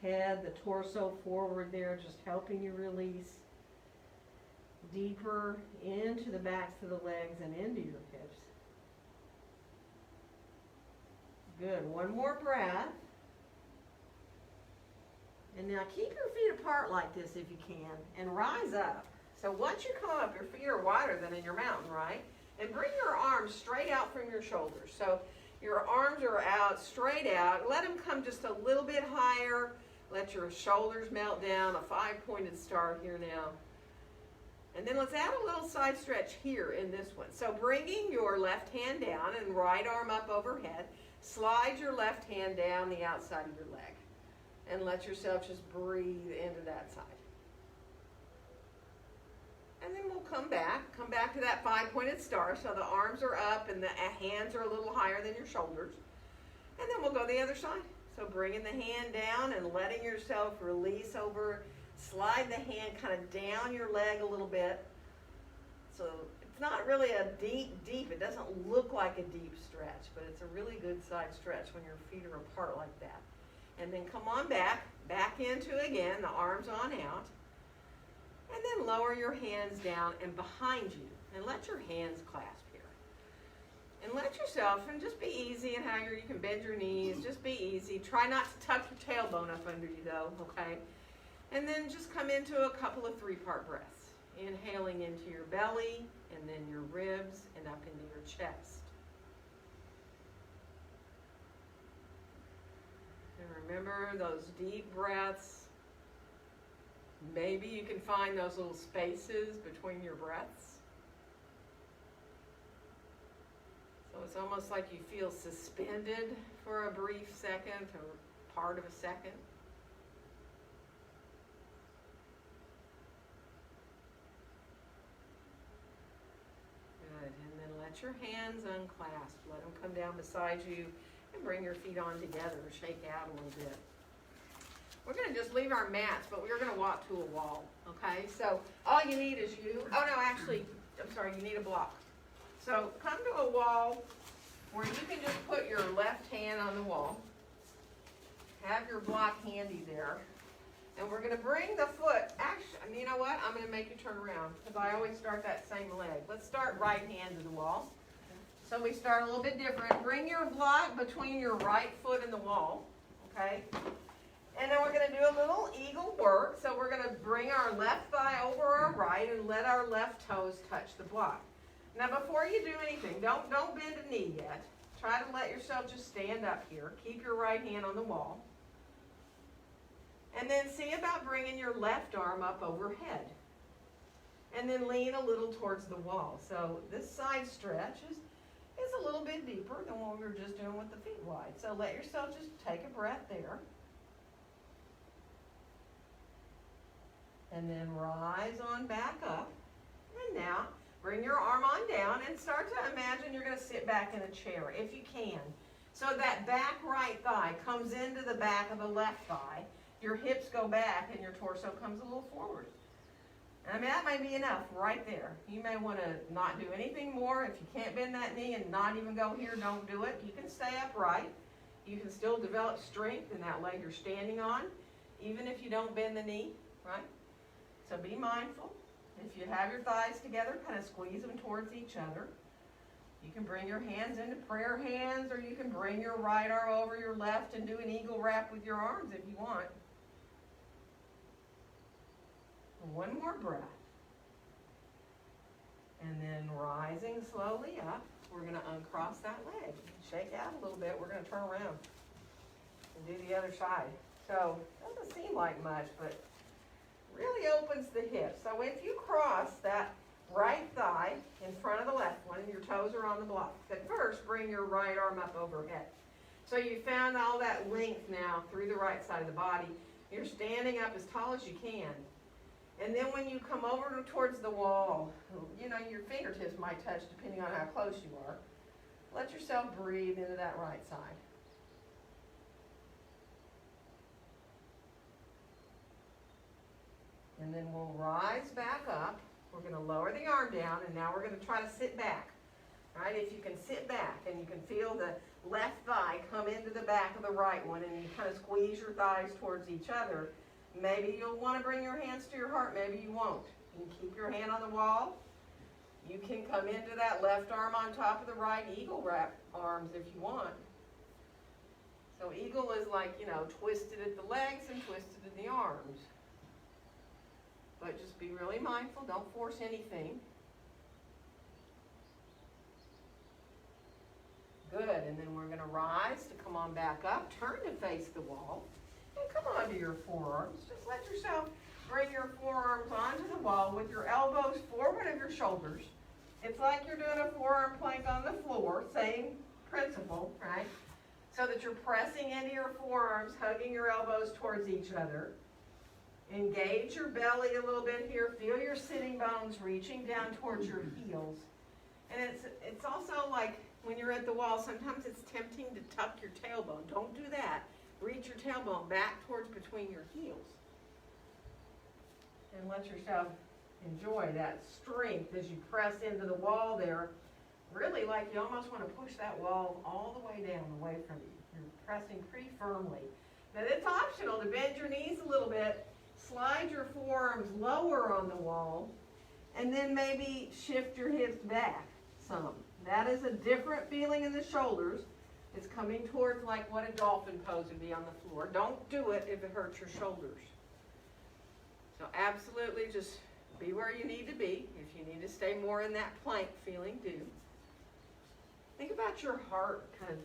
head, the torso forward there, just helping you release. Deeper into the backs of the legs and into your hips. Good. One more breath. And now keep your feet apart like this if you can, and rise up. So once you come up, your feet are wider than in your mountain, right? And bring your arms straight out from your shoulders. So your arms are out, straight out. Let them come just a little bit higher. Let your shoulders melt down, a 5-pointed star here now. And then let's add a little side stretch here in this one. So bringing your left hand down and right arm up overhead, slide your left hand down the outside of your leg. And let yourself just breathe into that side. And then we'll come back to that 5-pointed star. So the arms are up and the hands are a little higher than your shoulders. And then we'll go the other side. So bringing the hand down and letting yourself release over. Slide the hand kind of down your leg a little bit. So it's not really a deep, it doesn't look like a deep stretch, but it's a really good side stretch when your feet are apart like that. And then come on back into, again, the arms on out. And then lower your hands down and behind you. And let your hands clasp here. And let yourself, and just be easy in how you can bend your knees. Just be easy. Try not to tuck your tailbone up under you though, okay? And then just come into a couple of 3-part breaths. Inhaling into your belly, and then your ribs, and up into your chest. And remember those deep breaths. Maybe you can find those little spaces between your breaths. So it's almost like you feel suspended for a brief second or part of a second. Good, and then let your hands unclasp. Let them come down beside you and bring your feet on together. Shake out a little bit. We're going to just leave our mats, but we're going to walk to a wall, okay? So all you need is you. Oh, no, actually, I'm sorry, you need a block. So come to a wall where you can just put your left hand on the wall. Have your block handy there. And we're going to bring the foot, actually, you know what? I'm going to make you turn around because I always start that same leg. Let's start right hand to the wall. So we start a little bit different. Bring your block between your right foot and the wall, okay? And then we're going to do a little eagle work. So we're going to bring our left thigh over our right and let our left toes touch the block. Now before you do anything, don't bend a knee yet. Try to let yourself just stand up here. Keep your right hand on the wall. And then see about bringing your left arm up overhead. And then lean a little towards the wall. So this side stretch is a little bit deeper than what we were just doing with the feet wide. So let yourself just take a breath there. And then rise on back up. And now bring your arm on down and start to imagine you're going to sit back in a chair if you can. So that back right thigh comes into the back of the left thigh. Your hips go back and your torso comes a little forward. I mean, that might be enough right there. You may want to not do anything more. If you can't bend that knee and not even go here, don't do it. You can stay upright. You can still develop strength in that leg you're standing on, even if you don't bend the knee, right? So be mindful. If you have your thighs together, kind of squeeze them towards each other. You can bring your hands into prayer hands, or you can bring your right arm over your left and do an eagle wrap with your arms if you want. One more breath. And then rising slowly up, we're going to uncross that leg. Shake out a little bit. We're going to turn around and do the other side. So it doesn't seem like much, but really opens the hips. So if you cross that right thigh in front of the left one, and your toes are on the block, at first bring your right arm up overhead. So you found all that length now through the right side of the body. You're standing up as tall as you can. And then when you come over towards the wall, you know, your fingertips might touch depending on how close you are. Let yourself breathe into that right side. And then we'll rise back up. We're going to lower the arm down, and now we're going to try to sit back. Right? If you can sit back and you can feel the left thigh come into the back of the right one, and you kind of squeeze your thighs towards each other, maybe you'll want to bring your hands to your heart, maybe you won't. You can keep your hand on the wall. You can come into that left arm on top of the right eagle wrap arms if you want. So eagle is like, you know, twisted at the legs and twisted at the arms. But just be really mindful, don't force anything. Good, and then we're going to rise to come on back up, turn to face the wall, and come onto your forearms. Just let yourself bring your forearms onto the wall with your elbows forward of your shoulders. It's like you're doing a forearm plank on the floor, same principle, right? So that you're pressing into your forearms, hugging your elbows towards each other. Engage your belly a little bit here. Feel your sitting bones reaching down towards your heels. And it's also like when you're at the wall, sometimes it's tempting to tuck your tailbone. Don't do that. Reach your tailbone back towards between your heels. And let yourself enjoy that strength as you press into the wall there. Really like you almost want to push that wall all the way down, away from you. You're pressing pretty firmly. Now it's optional to bend your knees a little bit. slide your forearms lower on the wall, and then maybe shift your hips back some. That is a different feeling in the shoulders. It's coming towards like what a dolphin pose would be on the floor. Don't do it if it hurts your shoulders. So absolutely just be where you need to be. If you need to stay more in that plank feeling, do. Think about your heart kind of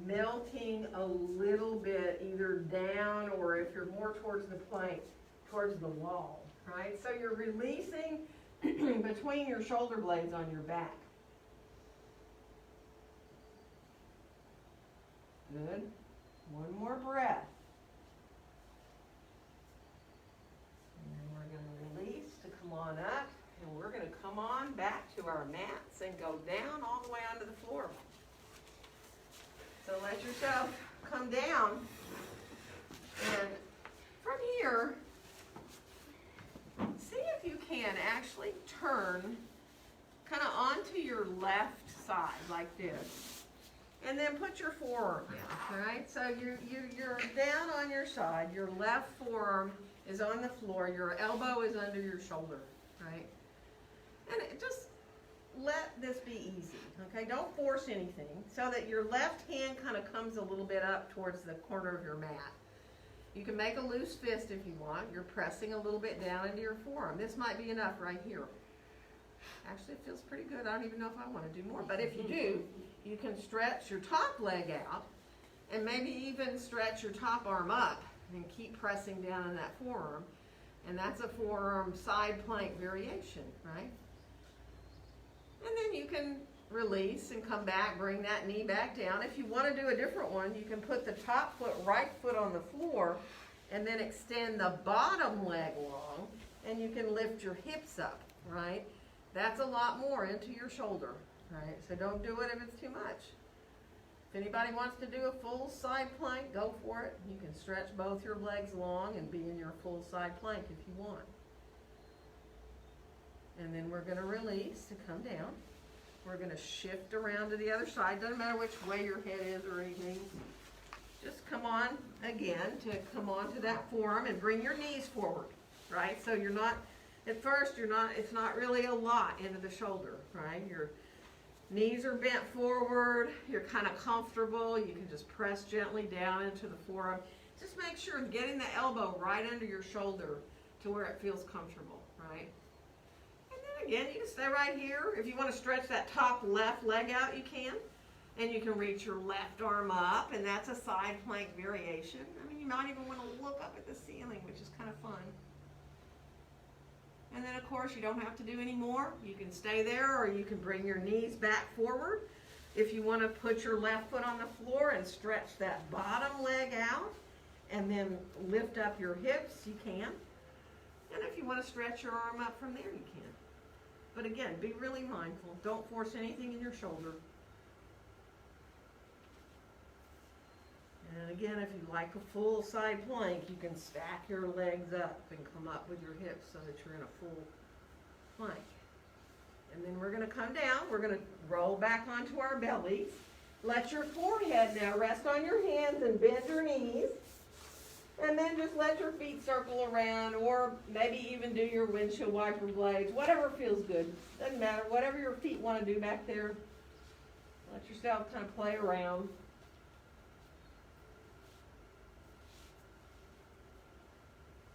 melting a little bit, either down or if you're more towards the plank, towards the wall, right? So you're releasing between your shoulder blades on your back. Good. One more breath. And then we're going to release to come on up, and we're going to come on back to our mats and go down all the way onto the floor. So let yourself come down, and from here, see if you can actually turn kind of onto your left side like this, and then put your forearm down, all right? So you're down on your side, your left forearm is on the floor, your elbow is under your shoulder, right? And just let this be easy, okay? Don't force anything, so that your left hand kind of comes a little bit up towards the corner of your mat. You can make a loose fist if you want. You're pressing a little bit down into your forearm. This might be enough right here. Actually, it feels pretty good. I don't even know if I want to do more, but if you do, you can stretch your top leg out and maybe even stretch your top arm up and keep pressing down on that forearm. And that's a forearm side plank variation, right? And then you can release and come back, bring that knee back down. If you want to do a different one, you can put the top foot, right foot on the floor, and then extend the bottom leg long, and you can lift your hips up, right? That's a lot more into your shoulder, right? So don't do it if it's too much. If anybody wants to do a full side plank, go for it. You can stretch both your legs long and be in your full side plank if you want. And then we're going to release to come down. We're going to shift around to the other side. Doesn't matter which way your head is or anything. Just come on again to come onto that forearm and bring your knees forward, right? So you're not, at first, it's not really a lot into the shoulder, right? Your knees are bent forward. You're kind of comfortable. You can just press gently down into the forearm. Just make sure getting the elbow right under your shoulder to where it feels comfortable, right? Again, you can stay right here. If you want to stretch that top left leg out, you can. And you can reach your left arm up, and that's a side plank variation. I mean, you might even want to look up at the ceiling, which is kind of fun. And then, of course, you don't have to do any more. You can stay there, or you can bring your knees back forward. If you want to put your left foot on the floor and stretch that bottom leg out, and then lift up your hips, you can. And if you want to stretch your arm up from there, you can. But again, be really mindful. Don't force anything in your shoulder. And again, if you like a full side plank, you can stack your legs up and come up with your hips so that you're in a full plank. And then we're going to come down. We're going to roll back onto our bellies. Let your forehead now rest on your hands and bend your knees. And then just let your feet circle around, or maybe even do your windshield wiper blades, whatever feels good. Doesn't matter, whatever your feet want to do back there. Let yourself kind of play around.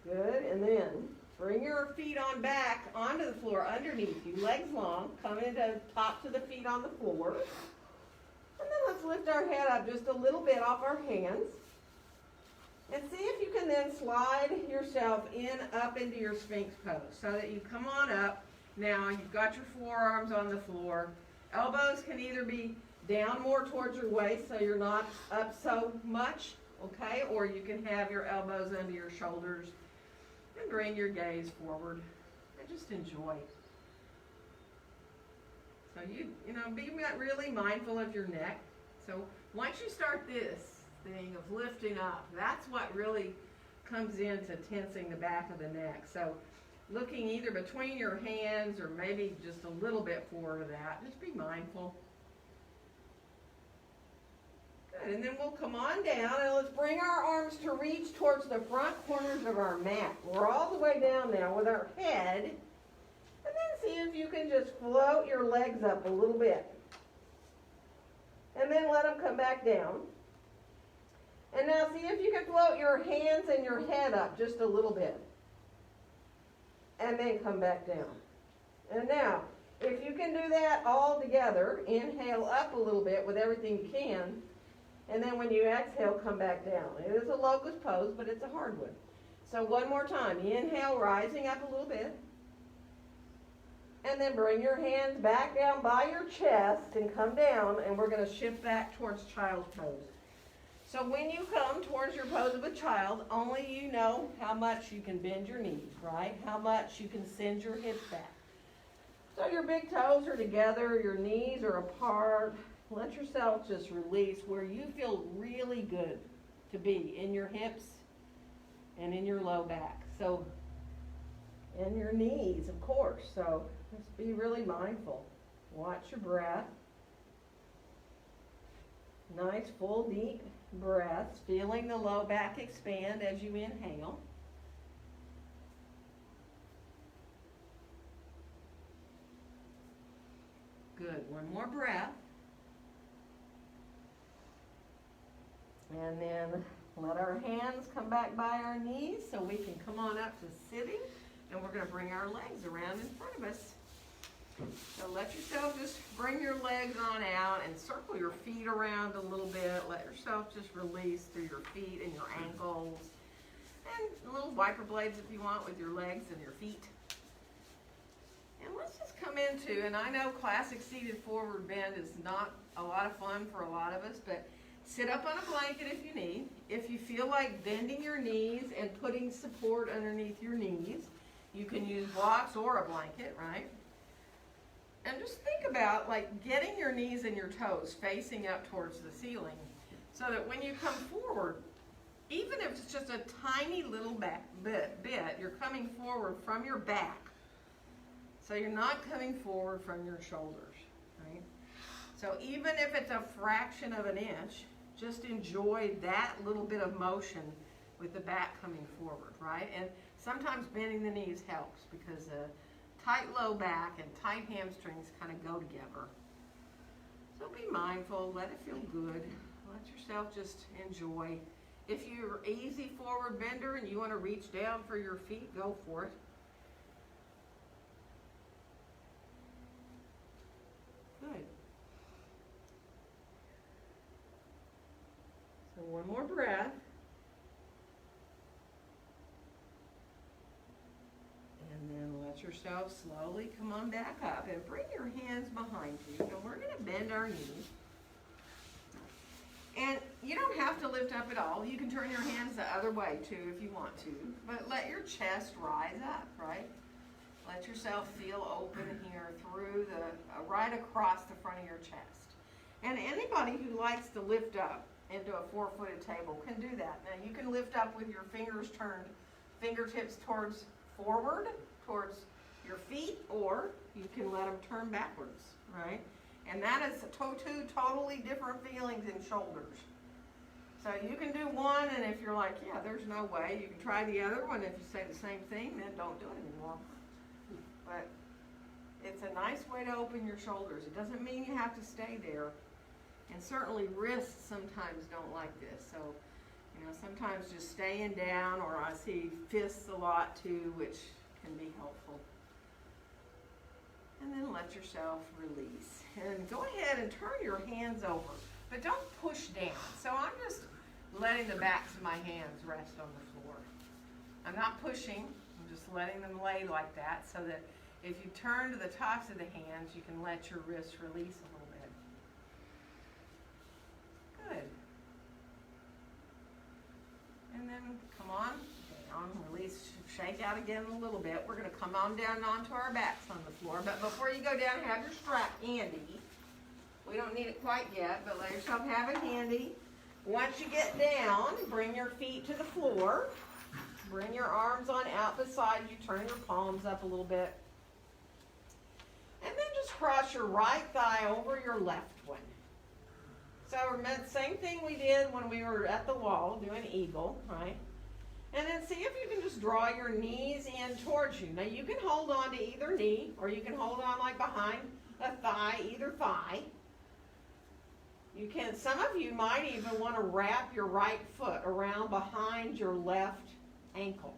Good, and then bring your feet on back onto the floor underneath you, legs long, coming into top to the feet on the floor. And then let's lift our head up just a little bit off our hands. And see if you can then slide yourself up into your Sphinx Pose so that you come on up. Now you've got your forearms on the floor. Elbows can either be down more towards your waist so you're not up so much, okay? Or you can have your elbows under your shoulders and bring your gaze forward and just enjoy. So you know, be really mindful of your neck. So once you start this thing of lifting up, that's what really comes into tensing the back of the neck. So looking either between your hands or maybe just a little bit forward of that, just be mindful. Good, and then we'll come on down and let's bring our arms to reach towards the front corners of our mat. We're all the way down now with our head. And then see if you can just float your legs up a little bit. And then let them come back down. And now see if you can float your hands and your head up just a little bit. And then come back down. And now, if you can do that all together, inhale up a little bit with everything you can. And then when you exhale, come back down. It is a locust pose, but it's a hard one. So one more time. Inhale, rising up a little bit. And then bring your hands back down by your chest and come down. And we're going to shift back towards child's pose. So when you come towards your pose of a child, only you know how much you can bend your knees, right? How much you can send your hips back. So your big toes are together, your knees are apart. Let yourself just release where you feel really good to be in your hips and in your low back. So, and your knees, of course. So just be really mindful. Watch your breath. Nice, full, deep breaths, feeling the low back expand as you inhale. Good. One more breath. And then let our hands come back by our knees so we can come on up to sitting. And we're going to bring our legs around in front of us. So let yourself just bring your legs on out and circle your feet around a little bit. Let yourself just release through your feet and your ankles. And little wiper blades if you want with your legs and your feet. And let's just come into, and I know classic seated forward bend is not a lot of fun for a lot of us, but sit up on a blanket if you need. If you feel like bending your knees and putting support underneath your knees, you can use blocks or a blanket, right? And just think about like getting your knees and your toes facing up towards the ceiling so that when you come forward, even if it's just a tiny little bit, you're coming forward from your back. So you're not coming forward from your shoulders, right? So even if it's a fraction of an inch, just enjoy that little bit of motion with the back coming forward, right? And sometimes bending the knees helps because tight low back and tight hamstrings kind of go together. So be mindful, let it feel good. Let yourself just enjoy. If you're easy forward bender and you want to reach down for your feet, go for it. Good. So one more breath. And then let yourself slowly come on back up and bring your hands behind you. And we're going to bend our knees. And you don't have to lift up at all. You can turn your hands the other way too if you want to. But let your chest rise up, right? Let yourself feel open here through right across the front of your chest. And anybody who likes to lift up into a 4-footed table can do that. Now you can lift up with your fingers turned, fingertips towards forward, towards your feet, or you can let them turn backwards, right? And that is two totally different feelings in shoulders. So you can do one, and if you're like, yeah, there's no way, you can try the other one. If you say the same thing, then don't do it anymore. But it's a nice way to open your shoulders. It doesn't mean you have to stay there. And certainly wrists sometimes don't like this. So, you know, sometimes just staying down, or I see fists a lot too, which can be helpful. And then let yourself release. And go ahead and turn your hands over, but don't push down. So I'm just letting the backs of my hands rest on the floor. I'm not pushing, I'm just letting them lay like that so that if you turn to the tops of the hands, you can let your wrists release a little bit. Good. And then come on down, release, shake out again a little bit. We're going to come on down onto our backs on the floor. But before you go down, have your strap handy. We don't need it quite yet, but let yourself have it handy. Once you get down, bring your feet to the floor. Bring your arms on out beside you. Turn your palms up a little bit. And then just cross your right thigh over your left one. So same thing we did when we were at the wall doing eagle, right? And then see if you can just draw your knees in towards you. Now you can hold on to either knee, or you can hold on like behind a thigh, either thigh. You can, some of you might even want to wrap your right foot around behind your left ankle.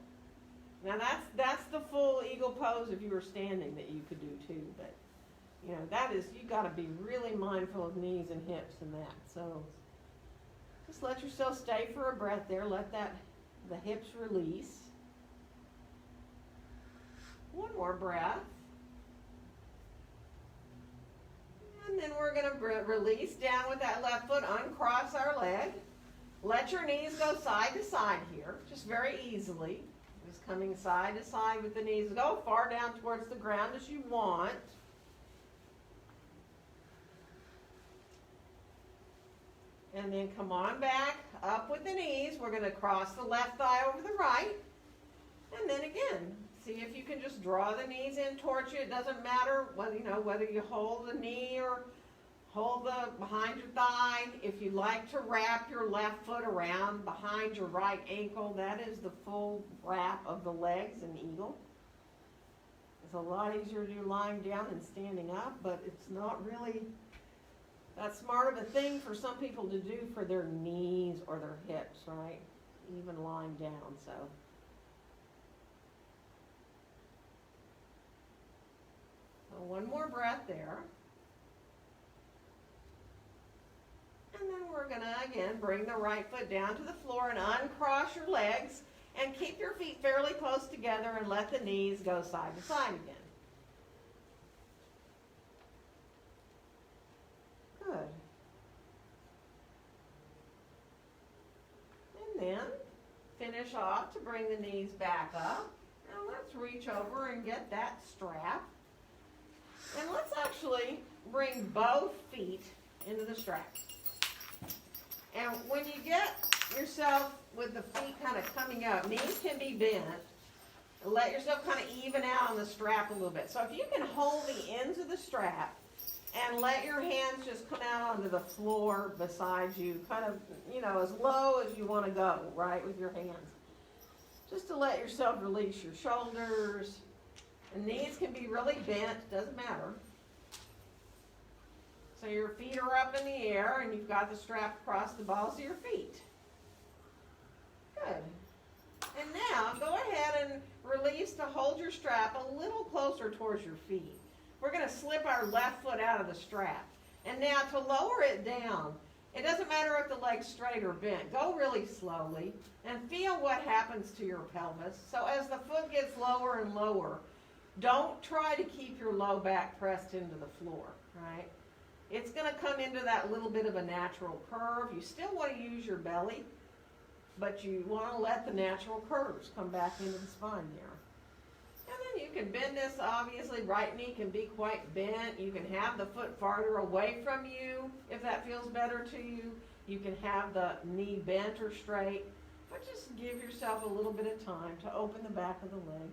Now that's the full eagle pose if you were standing that you could do too, but you know, that is, you got to be really mindful of knees and hips and that. So just let yourself stay for a breath there. Let the hips release. One more breath. And then we're going to release down with that left foot, uncross our leg. Let your knees go side to side here, just very easily. Just coming side to side with the knees. Go far down towards the ground as you want. And then come on back, up with the knees. We're going to cross the left thigh over the right. And then again, see if you can just draw the knees in towards you. It doesn't matter whether you hold the knee or hold the behind your thigh. If you like to wrap your left foot around behind your right ankle, that is the full wrap of the legs in eagle. It's a lot easier to do lying down than standing up, but it's not really that smart of a thing for some people to do for their knees or their hips, right? Even lying down, so. So one more breath there. And then we're going to, again, bring the right foot down to the floor and uncross your legs and keep your feet fairly close together and let the knees go side to side again. Good. And then finish off to bring the knees back up. Now let's reach over and get that strap. And let's actually bring both feet into the strap. And when you get yourself with the feet kind of coming up, knees can be bent. And let yourself kind of even out on the strap a little bit. So if you can hold the ends of the strap and let your hands just come out onto the floor beside you, kind of, as low as you want to go, right, with your hands. Just to let yourself release your shoulders. And knees can be really bent, doesn't matter. So your feet are up in the air and you've got the strap across the balls of your feet. Good. And now go ahead and release to hold your strap a little closer towards your feet. We're going to slip our left foot out of the strap. And now to lower it down, it doesn't matter if the leg's straight or bent. Go really slowly and feel what happens to your pelvis. So as the foot gets lower and lower, don't try to keep your low back pressed into the floor, right? It's going to come into that little bit of a natural curve. You still want to use your belly, but you want to let the natural curves come back into the spine there. And then you can bend this, obviously, right knee can be quite bent. You can have the foot farther away from you if that feels better to you. You can have the knee bent or straight, but just give yourself a little bit of time to open the back of the leg.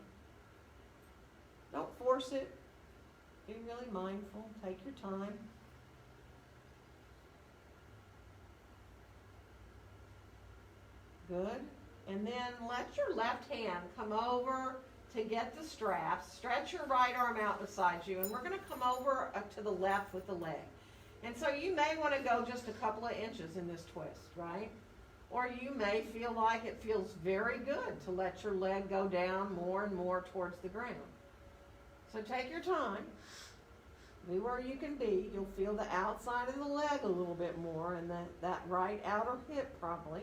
Don't force it. Be really mindful. Take your time. Good. And then let your left hand come over to get the straps. Stretch your right arm out beside you, and we're going to come over up to the left with the leg. And so you may want to go just a couple of inches in this twist, right? Or you may feel like it feels very good to let your leg go down more and more towards the ground. So take your time. Be where you can be. You'll feel the outside of the leg a little bit more and that right outer hip probably.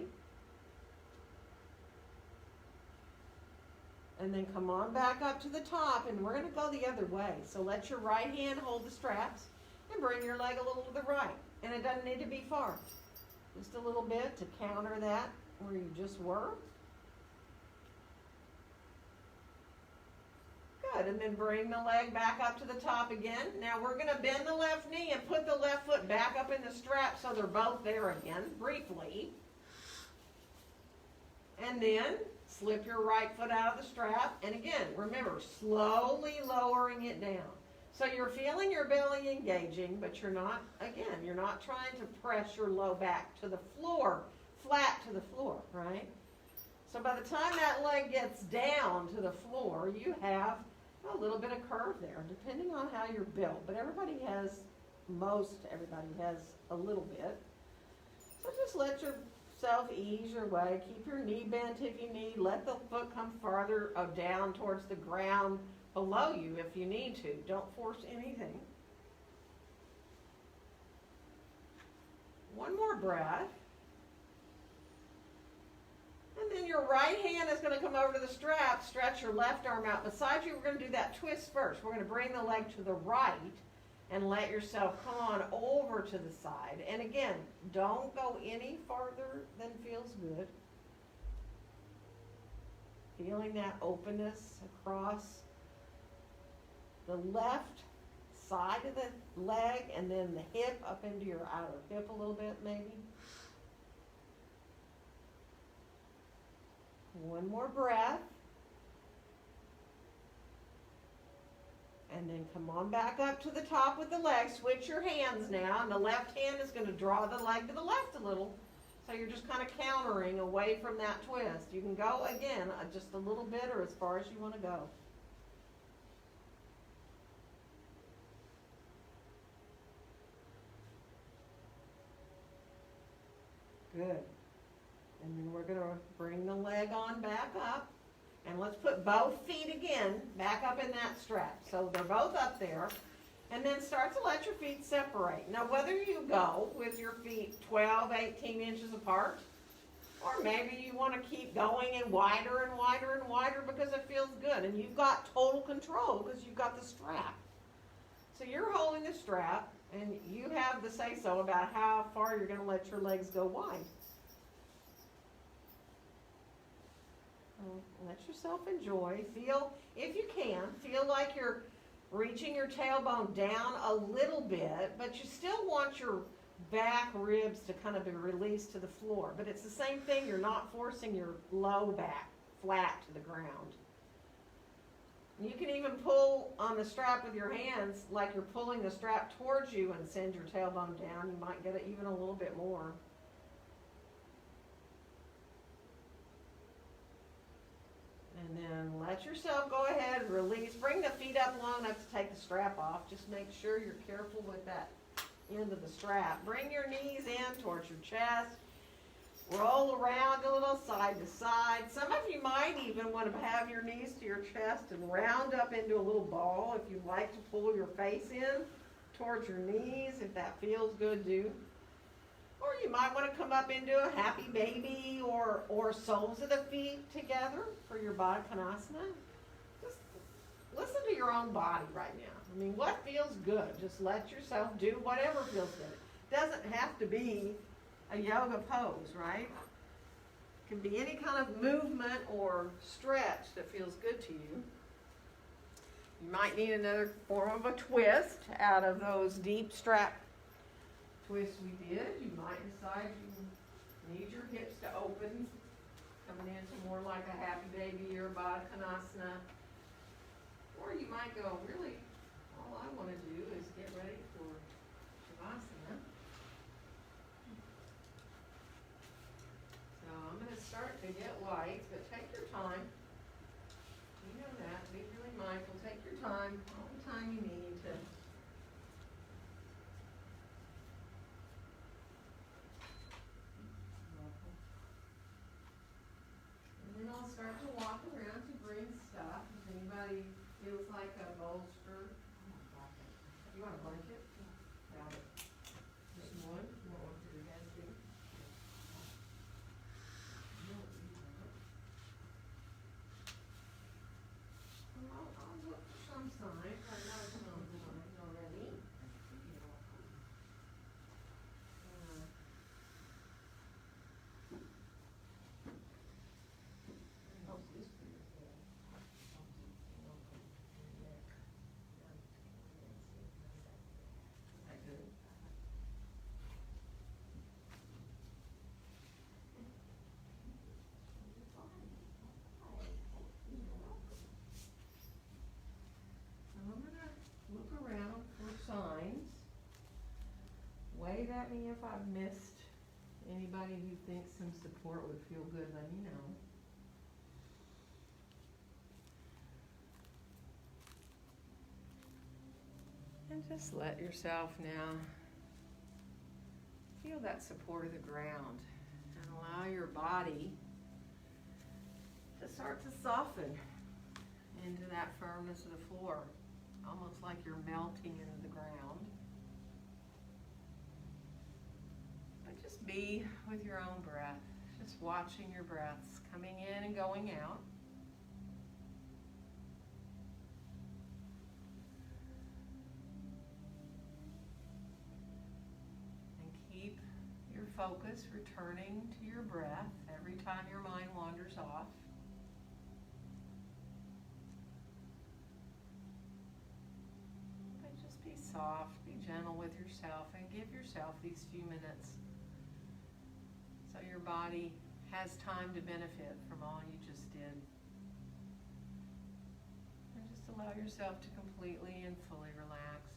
And then come on back up to the top, and we're going to go the other way. So let your right hand hold the straps and bring your leg a little to the right. And it doesn't need to be far. Just a little bit to counter that where you just were. Good. And then bring the leg back up to the top again. Now we're going to bend the left knee and put the left foot back up in the strap so they're both there again, briefly. And then slip your right foot out of the strap. And again, remember, slowly lowering it down. So you're feeling your belly engaging, but you're not, again, you're not trying to press your low back to the floor, flat to the floor, right? So by the time that leg gets down to the floor, you have a little bit of curve there, depending on how you're built. But everybody has a little bit. So just let yourself ease your way. Keep your knee bent if you need. Let the foot come farther down towards the ground below you if you need to. Don't force anything. One more breath. And then your right hand is going to come over to the strap, stretch your left arm out beside you. We're going to do that twist first. We're going to bring the leg to the right and let yourself come on over to the side. And again, don't go any farther than feels good. Feeling that openness across the left side of the leg and then the hip up into your outer hip a little bit maybe. One more breath. And then come on back up to the top with the leg. Switch your hands now. And the left hand is going to draw the leg to the left a little. So you're just kind of countering away from that twist. You can go again just a little bit or as far as you want to go. Good. And then we're going to bring the leg on back up. And let's put both feet again back up in that strap. So they're both up there. And then start to let your feet separate. Now whether you go with your feet 12, 18 inches apart, or maybe you want to keep going and wider and wider and wider because it feels good. And you've got total control because you've got the strap. So you're holding the strap and you have the say-so about how far you're going to let your legs go wide. Let yourself enjoy. Feel, if you can, feel like you're reaching your tailbone down a little bit, but you still want your back ribs to kind of be released to the floor. But it's the same thing. You're not forcing your low back flat to the ground. You can even pull on the strap with your hands like you're pulling the strap towards you and send your tailbone down. You might get it even a little bit more. And then let yourself go ahead, release, bring the feet up long enough to take the strap off. Just make sure you're careful with that end of the strap. Bring your knees in towards your chest. Roll around a little side to side. Some of you might even want to have your knees to your chest and round up into a little ball if you'd like to pull your face in towards your knees, if that feels good, do. Or you might want to come up into a happy baby or soles of the feet together for your Baddha Konasana. Just listen to your own body right now. I mean, what feels good? Just let yourself do whatever feels good. It doesn't have to be a yoga pose, right? It can be any kind of movement or stretch that feels good to you. You might need another form of a twist out of those deep strap twists we did. You might decide you need your hips to open, coming into more like a happy baby or a Baddha Konasana. Or you might go, really, all I want to do is get ready for Shavasana. So I'm going to start to get light, but take your time. You know that. Be really mindful. Take your time, all the time you need to. And then I'll start to walk around to bring stuff. If anybody feels like a bolster. You want a blanket? Got it. Just one? You want one for your head too? I'll look for some signs. I know some signs already. wave at me if I've missed anybody who thinks some support would feel good, let me know. And just let yourself now feel that support of the ground and allow your body to start to soften into that firmness of the floor, almost like you're melting into the ground. But just be with your own breath, just watching your breaths coming in and going out. Keep your focus returning to your breath every time your mind wanders off. But just be soft, be gentle with yourself, and give yourself these few minutes so your body has time to benefit from all you just did. And just allow yourself to completely and fully relax.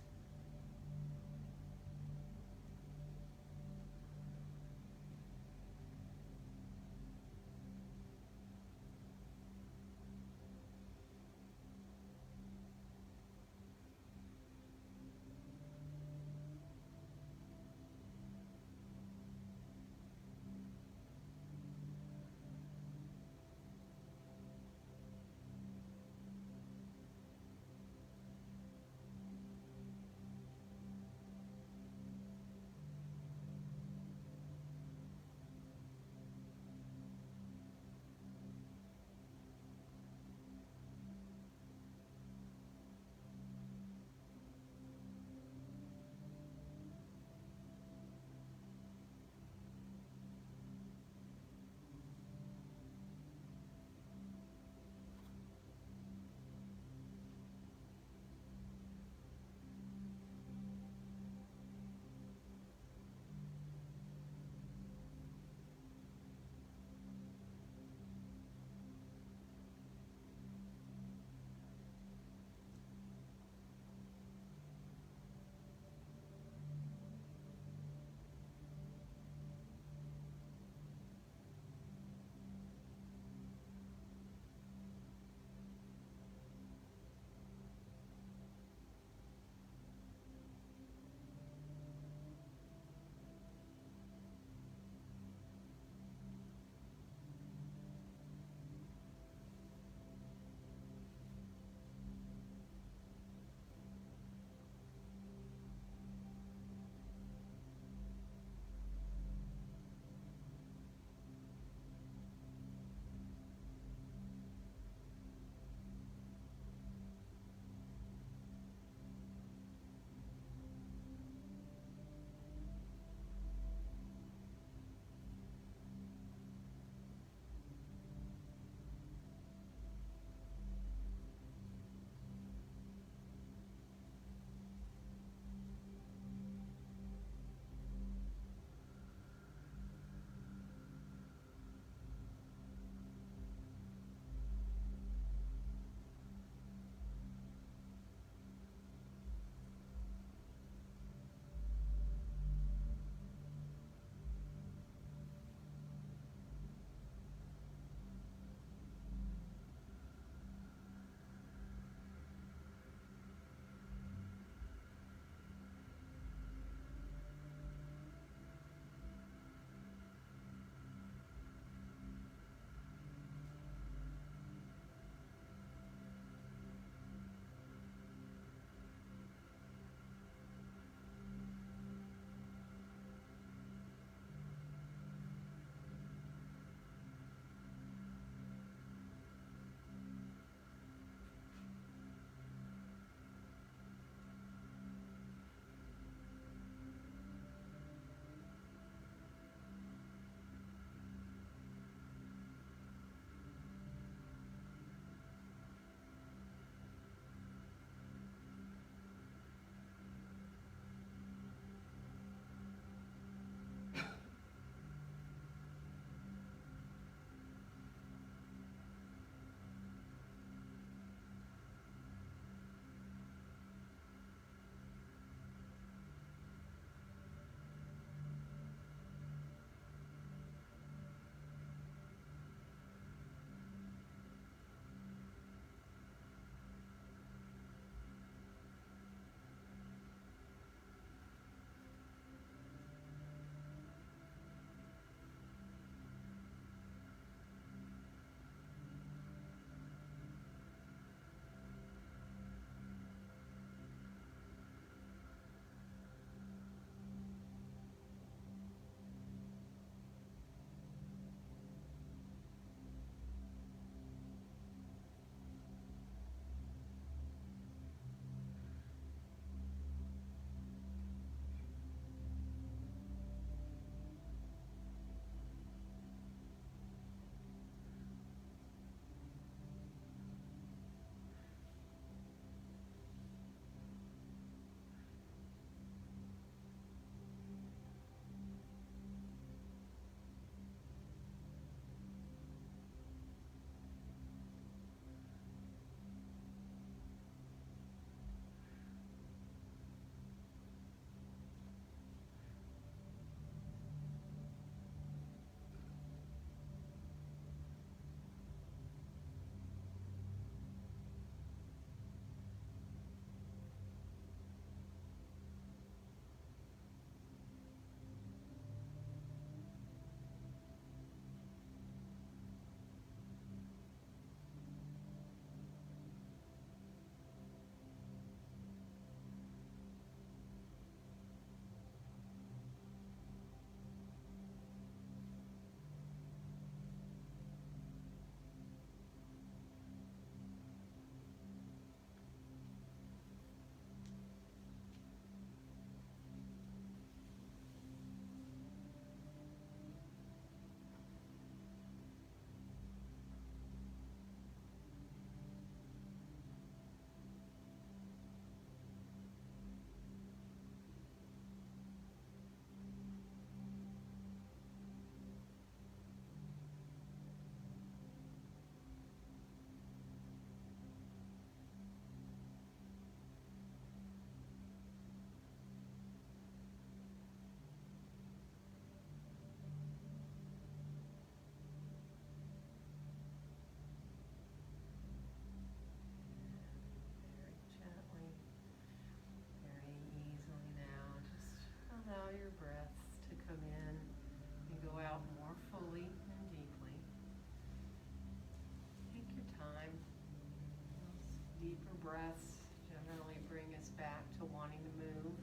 back to wanting to move.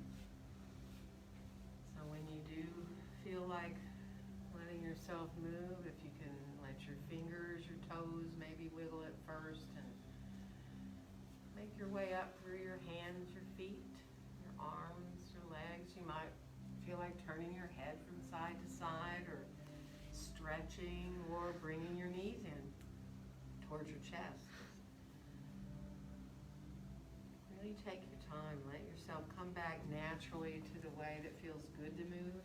So when you do feel like letting yourself move, if you can let your fingers, your toes, maybe wiggle at first and make your way up through your hands, your feet, your arms, your legs. You might feel like turning your head from side to side or stretching or bringing your knees in towards your chest. Really take your time. Let yourself come back naturally to the way that feels good to move.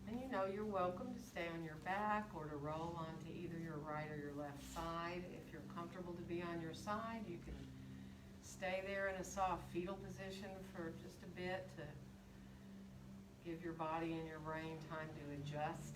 And you know you're welcome to stay on your back or to roll onto either your right or your left side. If you're comfortable to be on your side, you can stay there in a soft fetal position for just a bit to give your body and your brain time to adjust.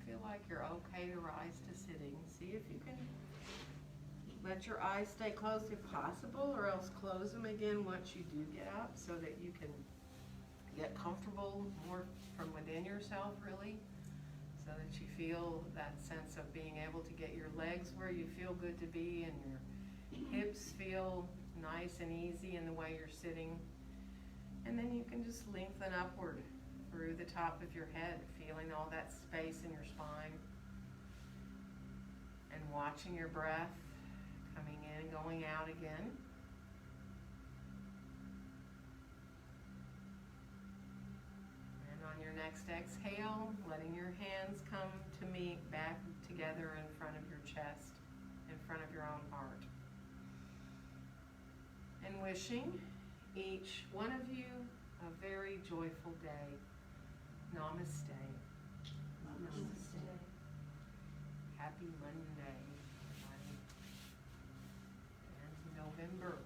Feel like you're okay to rise to sitting. See if you can let your eyes stay closed if possible, or else close them again once you do get up so that you can get comfortable more from within yourself, really, so that you feel that sense of being able to get your legs where you feel good to be and your hips feel nice and easy in the way you're sitting. And then you can just lengthen upward through the top of your head, feeling all that space in your spine and watching your breath coming in and going out again. And on your next exhale, letting your hands come to meet back together in front of your chest, in front of your own heart. And wishing each one of you a very joyful day. Namaste. Namaste. Happy Monday, everybody. And November.